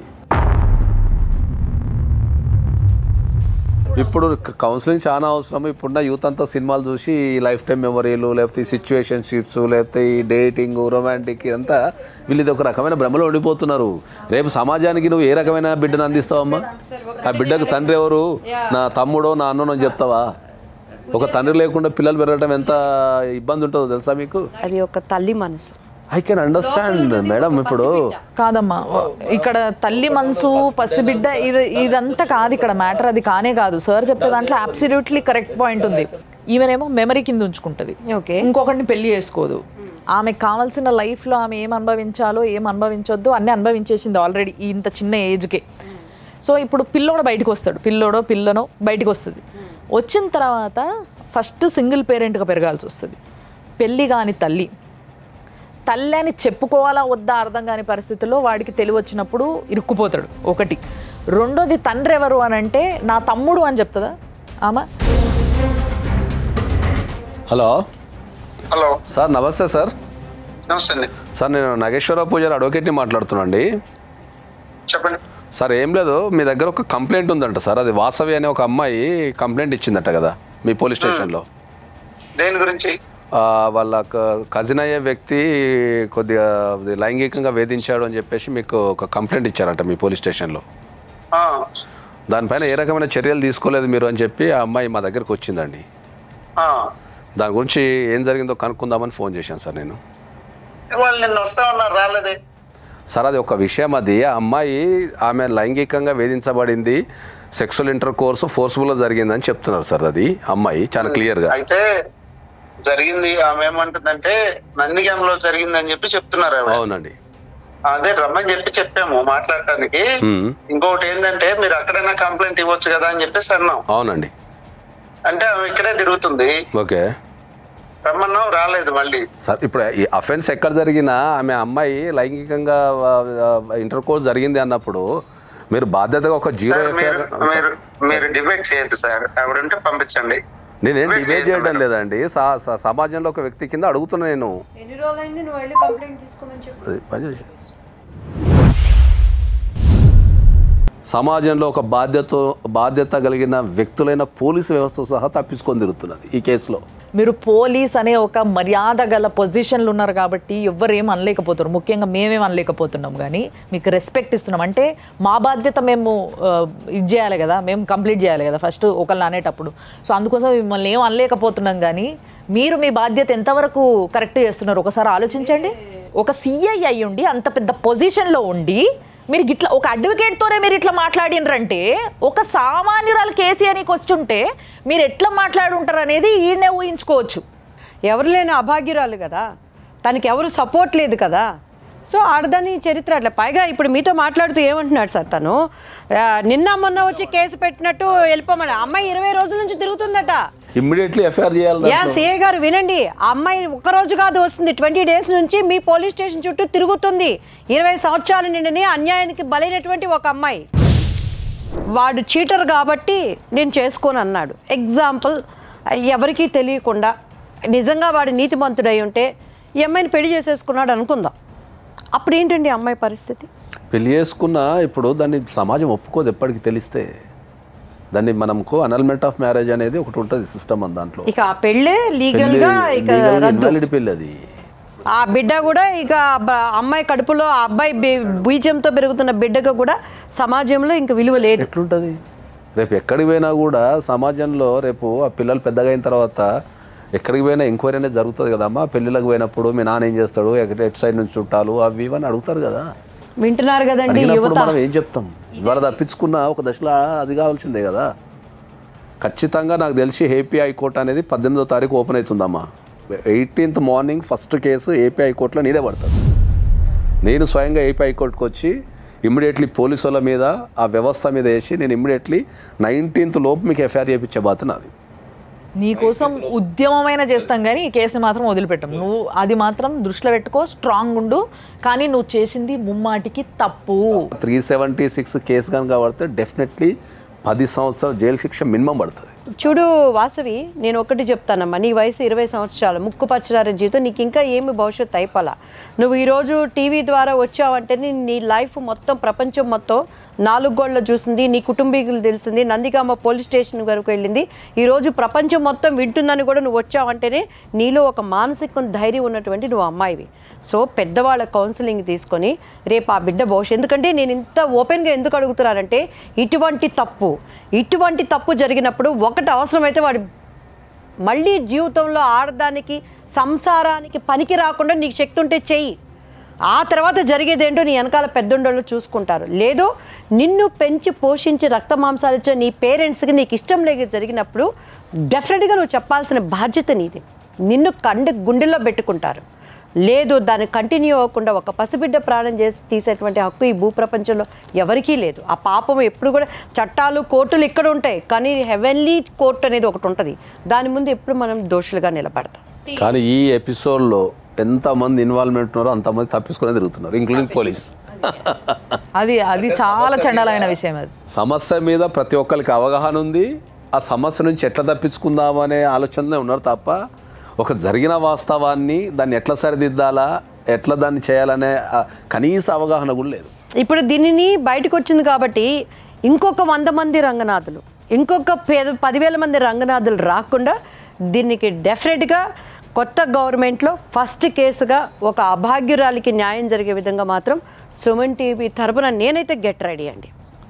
ఇప్పుడు కౌన్సిలింగ్ చాలా అవసరం. ఇప్పుడున్న యూత్ అంతా సినిమాలు చూసి లైఫ్ టైం మెమరీలు, లేకపోతే సిచ్యువేషన్ షిప్స్, లేకపోతే ఈ డేటింగ్, రొమాంటిక్ అంతా వీళ్ళు ఇది ఒక రకమైన భ్రమలో ఉండిపోతున్నారు. రేపు సమాజానికి నువ్వు ఏ రకమైన బిడ్డను అందిస్తావమ్మా? ఆ బిడ్డకు తండ్రి ఎవరు? నా తమ్ముడో నా అన్నో చెప్తావా? ఒక తండ్రి లేకుండా పిల్లలు పెరగడం ఎంత ఇబ్బంది ఉంటుందో తెలుసా మీకు?
అది ఒక తల్లి మనసు.
I can understand madam. ఇప్పుడు
కాదమ్మా, ఇక్కడ తల్లి మనసు, పసిబిడ్డ, ఇదంతా కాదు ఇక్కడ మ్యాటర్. అది కానే కాదు. సార్ చెప్పే దాంట్లో అబ్సల్యూట్లీ కరెక్ట్ పాయింట్ ఉంది. ఈవెనేమో మెమరీ కింద ఉంచుకుంటుంది, ఇంకొకరిని పెళ్లి చేసుకోదు. ఆమెకు కావాల్సిన లైఫ్లో ఆమె ఏం అనుభవించాలో ఏం అనుభవించొద్దు అన్నీ అనుభవించేసింది ఆల్రెడీ ఇంత చిన్న ఏజ్కే. సో ఇప్పుడు పిల్లోడు బయటకు వస్తాడు, పిల్లోడో పిల్లనో బయటకు వస్తుంది. వచ్చిన తర్వాత ఫస్ట్ సింగిల్ పేరెంట్గా పెరగాల్సి వస్తుంది. పెళ్ళి కాని తల్లి అని చెప్పుకోవాలా వద్దా అర్థం కాని పరిస్థితుల్లో వాడికి తెలివి వచ్చినప్పుడు ఇరుక్కుపోతాడు. ఒకటి. రెండోది, తండ్రి ఎవరు అని అంటే నా తమ్ముడు అని చెప్తుందా ఆమె?
హలో
హలో
సార్, నమస్తే సార్.
నమస్తే అండి
సార్ నేను నాగేశ్వరరావు పూజారి అడ్వకేట్ని మాట్లాడుతున్నాండి.
చెప్పండి
సార్ ఏం లేదు, మీ దగ్గర ఒక కంప్లైంట్ ఉందంట సార్. అది వాసవి అనే ఒక అమ్మాయి కంప్లైంట్ ఇచ్చిందట కదా మీ పోలీస్ స్టేషన్లో.
దేని గురించి?
వాళ్ళ కజిన్ అయ్యే వ్యక్తి కొద్దిగా లైంగికంగా వేధించాడు అని చెప్పేసి మీకు ఒక కంప్లైంట్ ఇచ్చారట మీ పోలీస్ స్టేషన్లో. దానిపైన ఏ రకమైన చర్యలు తీసుకోలేదు మీరు అని చెప్పి ఆ అమ్మాయి మా దగ్గరకు వచ్చిందండి. దాని గురించి ఏం జరిగిందో కనుక్కుందామని ఫోన్ చేశాను సార్ నేను.
వాళ్ళు నిన్న వస్తా ఉన్నారు, రాలేదే
సార్. అది ఒక విషయం. అది ఆ అమ్మాయి ఆమె లైంగికంగా వేధించబడింది, సెక్సువల్ ఇంటర్ కోర్సు ఫోర్స్ఫుల్గా జరిగిందని చెప్తున్నారు సార్. అది అమ్మాయి చాలా క్లియర్గా
అయితే జరిగింది. ఆమె ఏమంటుందంటే నందిగాంలో జరిగిందని చెప్పి చెప్తున్నారు.
అవునండి,
అదే రమ్మని చెప్పి చెప్పాము మాట్లాడటానికి. ఇంకొకటి ఏంటంటే మీరు అక్కడైనా కంప్లైంట్ ఇవ్వచ్చు కదా అని చెప్పేసి అన్నాం.
అవునండి,
అంటే ఆమె ఇక్కడే తిరుగుతుంది.
ఓకే
రమ్మన్నాం, రాలేదు మళ్ళీ.
సార్ ఇప్పుడు ఈ అఫెన్స్ ఎక్కడ జరిగినా ఆమె అమ్మాయి లైంగికంగా ఇంటర్ కోర్స్ జరిగింది అన్నప్పుడు మీరు బాధ్యతగా ఒక జీరో
మీరు డిబేట్ చేయొద్దు సార్. ఆవిడంటే పంపించండి.
నేనేం డిబేట్ చేయడం లేదండి, సమాజంలో ఒక వ్యక్తి కింద అడుగుతున్నా నేను.
ఎన్ని రోజులైంది నువ్వు వెళ్ళి కంప్లైంట్ తీసుకోమని చెప్పి?
సమాజంలో ఒక బాధ్యత కలిగిన వ్యక్తులైన పోలీసు వ్యవస్థ సహా తప్పించుకొని తిరుగుతున్నది ఈ కేసులో.
మీరు పోలీస్ అనే ఒక మర్యాద గల పొజిషన్లు ఉన్నారు కాబట్టి ఎవరేం అనలేకపోతున్నారు. ముఖ్యంగా మేమేం అనలేకపోతున్నాం, కానీ మీకు రెస్పెక్ట్ ఇస్తున్నాం. అంటే మా బాధ్యత మేము ఇది చేయాలి కదా, మేము కంప్లీట్ చేయాలి కదా ఫస్ట్ ఒకళ్ళని అనేటప్పుడు. సో అందుకోసం మిమ్మల్ని ఏం అనలేకపోతున్నాం, కానీ మీరు మీ బాధ్యత ఎంతవరకు కరెక్ట్ చేస్తున్నారు ఒకసారి ఆలోచించండి. ఒక సిఐ అయ్యి ఉండి అంత పెద్ద పొజిషన్లో ఉండి మీరు ఇట్లా ఒక అడ్వకేట్తోనే మీరు ఇట్లా మాట్లాడినరంటే ఒక సామాన్యురాలు కేసీ అని వచ్చుంటే మీరు ఎట్లా మాట్లాడుంటారు అనేది ఈయనే ఊహించుకోవచ్చు.
ఎవరు లేని అభాగ్యురాలు కదా, తనకి ఎవరు సపోర్ట్ లేదు కదా. సో ఆడదాని చరిత్ర అట్లా. పైగా ఇప్పుడు మీతో మాట్లాడుతూ ఏమంటున్నాడు సార్, తను నిన్న మొన్న వచ్చి కేసు పెట్టినట్టు వెళ్ళిపోమని. అమ్మాయి 20 రోజుల నుంచి తిరుగుతుందట.
ఇమ్మీడియట్లీ ఎఫ్ఐఆర్ చేయాలి.
సిఐ గారు వినండి, ఆ అమ్మాయి ఒక్కరోజు కాదు వస్తుంది, 20 డేస్ నుంచి మీ పోలీస్ స్టేషన్ చుట్టూ తిరుగుతుంది. 20 సంవత్సరాల నిండిని అన్యాయానికి బలైనటువంటి ఒక అమ్మాయి. వాడు చీటర్ కాబట్టి నేను చేసుకోను అన్నాడు. ఎగ్జాంపుల్, ఎవరికీ తెలియకుండా నిజంగా వాడు నీతిమంతుడై ఉంటే ఈ అమ్మాయిని పెళ్లి చేసేసుకున్నాడు అనుకుందాం. అప్పుడు ఏంటండి అమ్మాయి పరిస్థితి?
పెళ్లి చేసుకున్నా ఇప్పుడు దాన్ని సమాజం ఒప్పుకోదు. ఎప్పటికి తెలిస్తే దాన్ని మనకు అనల్మెంట్ ఆఫ్ మ్యారేజ్ అనేది ఒకటి ఉంటుంది సిస్టమ్ అని. దాంట్లో
ఇక ఆ పెళ్ళే లీగల్ గా
ఇన్వాలిడ్ పెళ్ళి. అది
ఆ బిడ్డ కూడా ఇక అమ్మాయి కడుపులో ఆ అబ్బాయి బీజంతో పెరుగుతున్న బిడ్డకు కూడా సమాజంలో ఇంక విలువ లేదు.
ఎట్లుంటుంది? రేపు ఎక్కడికి పోయినా కూడా సమాజంలో రేపు ఆ పిల్లలు పెద్దగా అయిన తర్వాత ఎక్కడికి పోయినా ఎంక్వైరీ అనేది జరుగుతుంది కదమ్మా. పెళ్ళిళ్ళకి పోయినప్పుడు మీ నాన్న ఏం చేస్తాడు, ఎటు సైడ్ నుంచి చుట్టాలు అవి ఇవన్నీ అడుగుతారు కదా.
వింటున్నారు కదండి యువత.
మనం ఏం చెప్తాం? ఇవాళ తప్పించుకున్న ఒక దశలో అది కావాల్సిందే కదా. ఖచ్చితంగా నాకు తెలిసి ఏపీ హైకోర్టు అనేది 18వ తారీఖు ఓపెన్ అవుతుందమ్మా. 18th morning first case AP హైకోర్టులో నీదే పడుతుంది. నేను స్వయంగా ఏపీ హైకోర్టుకు వచ్చి ఇమ్మీడియట్లీ పోలీసు వాళ్ళ మీద ఆ వ్యవస్థ మీద వేసి నేను ఇమ్మీడియట్లీ 19th లోపు మీకు ఎఫ్ఐఆర్ చేయించే బాధ్యత నాది.
నీకోసం ఉద్యమమైన చేస్తాం, కానీ ఈ కేసుని మాత్రం వదిలిపెట్టాం. నువ్వు అది మాత్రం దృష్టిలో పెట్టుకో, స్ట్రాంగ్ ఉండు. కానీ నువ్వు చేసింది ముమ్మాటికి తప్పు.
376 కేసు కనుక పడితే డెఫినెట్లీ 10 సంవత్సరాలు జైలు శిక్ష మినిమం పడుతుంది.
చూడు వాసవి, నేను ఒకటి చెప్తానమ్మా, నీ వయసు 20 సంవత్సరాలు, ముక్కు పచ్చడారి జీవితం, నీకు ఇంకా ఏమి భవిష్యత్తు అయిపోలా. నువ్వు ఈరోజు టీవీ ద్వారా వచ్చావంటే నీ లైఫ్ మొత్తం ప్రపంచం మొత్తం 4 గోళ్ళ చూసింది, నీ కుటుంబీకులు తెలిసింది, నందిగామ పోలీస్ స్టేషన్ వరకు వెళ్ళింది, ఈరోజు ప్రపంచం మొత్తం వింటుందని కూడా నువ్వు వచ్చావంటేనే నీలో ఒక మానసిక ధైర్యం ఉన్నటువంటి నువ్వు అమ్మాయివి. సో పెద్దవాళ్ళ కౌన్సిలింగ్ తీసుకొని రేపు ఆ బిడ్డ భవిష్యత్తు. ఎందుకంటే నేను ఇంత ఓపెన్గా ఎందుకు అడుగుతున్నానంటే ఇటువంటి తప్పు జరిగినప్పుడు ఒకటి అవసరమైతే వాడు మళ్ళీ జీవితంలో ఆడదానికి సంసారానికి పనికి రాకుండా నీకు శక్తి ఉంటే చెయ్యి. ఆ తర్వాత జరిగేదేంటో నీ వెనకాల పెద్దోళ్ళు చూసుకుంటారు. లేదు నిన్ను పెంచి పోషించి రక్త మాంసాలు ఇచ్చే నీ పేరెంట్స్కి నీకు ఇష్టం లేక జరిగినప్పుడు డెఫినెట్గా నువ్వు చెప్పాల్సిన బాధ్యత నీది. నిన్ను గుండెల్లో పెట్టుకుంటారు. లేదు దాన్ని కంటిన్యూ అవ్వకుండా ఒక పసిబిడ్డ ప్రాణం చేసి తీసేటువంటి హక్కు ఈ భూప్రపంచంలో ఎవరికీ లేదు. ఆ పాపం ఎప్పుడు కూడా చట్టాలు కోర్టులు ఇక్కడ ఉంటాయి, కానీ హెవెన్లీ కోర్టు అనేది ఒకటి ఉంటుంది. దాని ముందు ఎప్పుడు మనం దోషులుగా నిలబడతాం.
కానీ ఈ ఎపిసోడ్లో ఎంతమంది ఇన్వాల్వ్మెంట్ ఉన్నారో అంతమంది తప్పించుకునే తిరుగుతున్నారు, ఇంక్లూడింగ్ పోలీస్.
అది చాలా చండాలమైన విషయం. అది
సమస్య మీద ప్రతి ఒక్కరికి అవగాహన ఉంది. ఆ సమస్య నుంచి ఎట్లా తప్పించుకుందామనే ఆలోచనలో ఉన్నారు తప్ప ఒక జరిగిన వాస్తవాన్ని దాన్ని ఎట్లా సరిదిద్దాలా, ఎట్లా దాన్ని చేయాలనే కనీస అవగాహన కూడా లేదు.
ఇప్పుడు దీనిని బయటకు వచ్చింది కాబట్టి ఇంకొక 100 మంది రంగనాథులు, ఇంకొక 10,000 మంది రంగనాథులు రాకుండా దీనికి డెఫినెట్గా కొత్త గవర్నమెంట్లో ఫస్ట్ కేసుగా ఒక అభాగ్యురాలికి న్యాయం జరిగే విధంగా మాత్రం సుమన్ టీవీ తరపున నేనైతే గెట్ రెడీ అండి.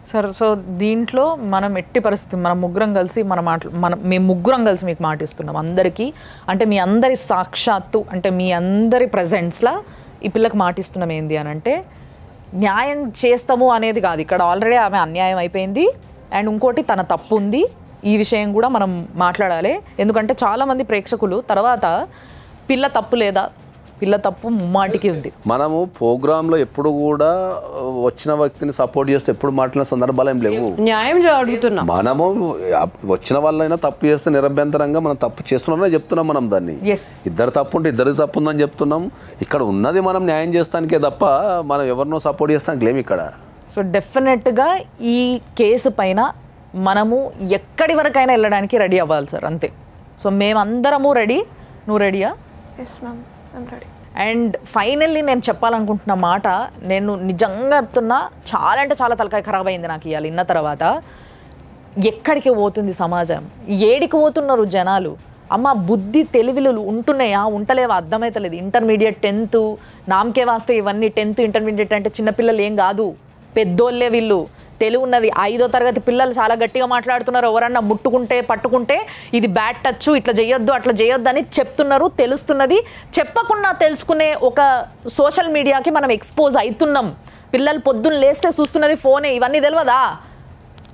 సార్, సో దీంట్లో మనం ఎట్టి పరిస్థితి మనం ముగ్గురం కలిసి మేము ముగ్గురం కలిసి మీకు మాటిస్తున్నాం అందరికీ. అంటే మీ అందరి సాక్షాత్తు, అంటే మీ అందరి ప్రజెంట్స్లా ఈ పిల్లకి మాటిస్తున్నాం ఏంది అని అంటే, న్యాయం చేస్తాము అనేది కాదు. ఇక్కడ ఆల్రెడీ ఆమె అన్యాయం అయిపోయింది. అండ్ ఇంకోటి తన తప్పు ఉంది, ఈ విషయం కూడా మనం మాట్లాడాలి. ఎందుకంటే చాలామంది ప్రేక్షకులు తర్వాత పిల్ల తప్పు లేదా, పిల్ల తప్పు ముమ్మాటికి ఉంది.
మనము ప్రోగ్రాంలో ఎప్పుడు కూడా వచ్చిన వ్యక్తిని సపోర్ట్ చేస్తే ఎప్పుడు మాట్లాడిన సందర్భాలు ఏం లేవు.
న్యాయం అడుగుతున్నాం.
మనము వచ్చిన వాళ్ళైనా తప్పు చేస్తే నిరభ్యంతరంగా మనం తప్పు చేస్తున్నామని చెప్తున్నాం. మనం దాన్ని ఇద్దరు తప్పు ఉంటే ఇద్దరికి తప్పు ఉందని చెప్తున్నాం. ఇక్కడ ఉన్నది మనం న్యాయం చేస్తానికే తప్ప మనం ఎవరినో సపోర్ట్ చేస్తానికి లేము ఇక్కడ.
సో డెఫినెట్గా ఈ కేసు పైన మనము ఎక్కడి వరకైనా వెళ్ళడానికి రెడీ అవ్వాలి సార్, అంతే. సో మేమందరము రెడీ. నువ్వు రెడీయా?
Yes ma'am, I'm ready.
And finally నేను చెప్పాలనుకుంటున్న మాట, నేను నిజంగా చెప్తున్నా, చాలా అంటే చాలా తలకాయ ఖరాబ్ అయింది నాకు ఇవాళ విన్న తర్వాత. ఎక్కడికి పోతుంది సమాజం, ఏడికి పోతున్నారు జనాలు? అమ్మ బుద్ధి తెలివిలు ఉంటున్నాయా ఉంటలేవా అర్థమవుతలేదు. ఇంటర్మీడియట్ 10th నామకే వాస్తే ఇవన్నీ 10th ఇంటర్మీడియట్ అంటే చిన్నపిల్లలు ఏం కాదు, పెద్దోళ్ళే వీళ్ళు. తెలివి ఉన్నది 5వ తరగతి పిల్లలు చాలా గట్టిగా మాట్లాడుతున్నారు. ఎవరన్నా ముట్టుకుంటే పట్టుకుంటే ఇది బ్యాడ్ టచ్, ఇట్లా చేయొద్దు అట్లా చేయొద్దు అని చెప్తున్నారు. తెలుస్తున్నది. చెప్పకుండా తెలుసుకునే ఒక సోషల్ మీడియాకి మనం ఎక్స్పోజ్ అవుతున్నాం. పిల్లలు పొద్దున్న లేస్తే చూస్తున్నది ఫోనే, ఇవన్నీ తెలియదా?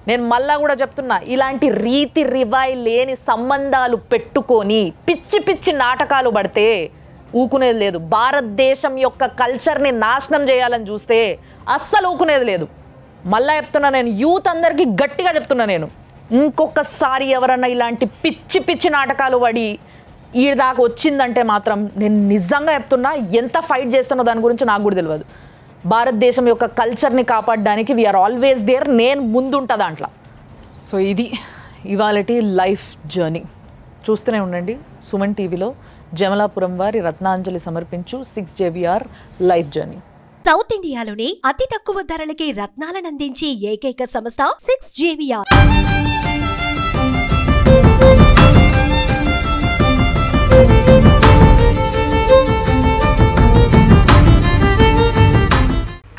నేను మళ్ళా కూడా చెప్తున్నా, ఇలాంటి రీతి రివాయి లేని సంబంధాలు పెట్టుకొని పిచ్చి పిచ్చి నాటకాలు పడితే ఊకునేది లేదు. భారతదేశం యొక్క కల్చర్ని నాశనం చేయాలని చూస్తే అస్సలు ఊకునేది లేదు. మళ్ళా చెప్తున్నా, నేను యూత్ అందరికీ గట్టిగా చెప్తున్నా, నేను ఇంకొకసారి ఎవరన్నా ఇలాంటి పిచ్చి పిచ్చి నాటకాలు పడి ఈ దాకా వచ్చిందంటే మాత్రం నేను నిజంగా చెప్తున్నా, ఎంత ఫైట్ చేస్తానో దాని గురించి నాకు కూడా తెలియదు. భారతదేశం యొక్క కల్చర్ని కాపాడడానికి వీఆర్ ఆల్వేస్ దేర్. నేను ముందుంటా దాంట్లో. సో ఇది ఇవాళటి లైఫ్ జర్నీ. చూస్తూనే ఉండండి సుమన్ టీవీలో. జమలాపురం వారి రత్నాంజలి సమర్పించు 6JVR లైఫ్ జర్నీ.
సౌత్ ఇండియాలోనే అతి తక్కువ ధరలకి రత్నాలనందించే ఏకైక సంస్థ 6JVR.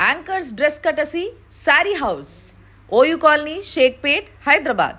Anchors dress courtesy saree house, OU colony, Shaikpet, Hyderabad.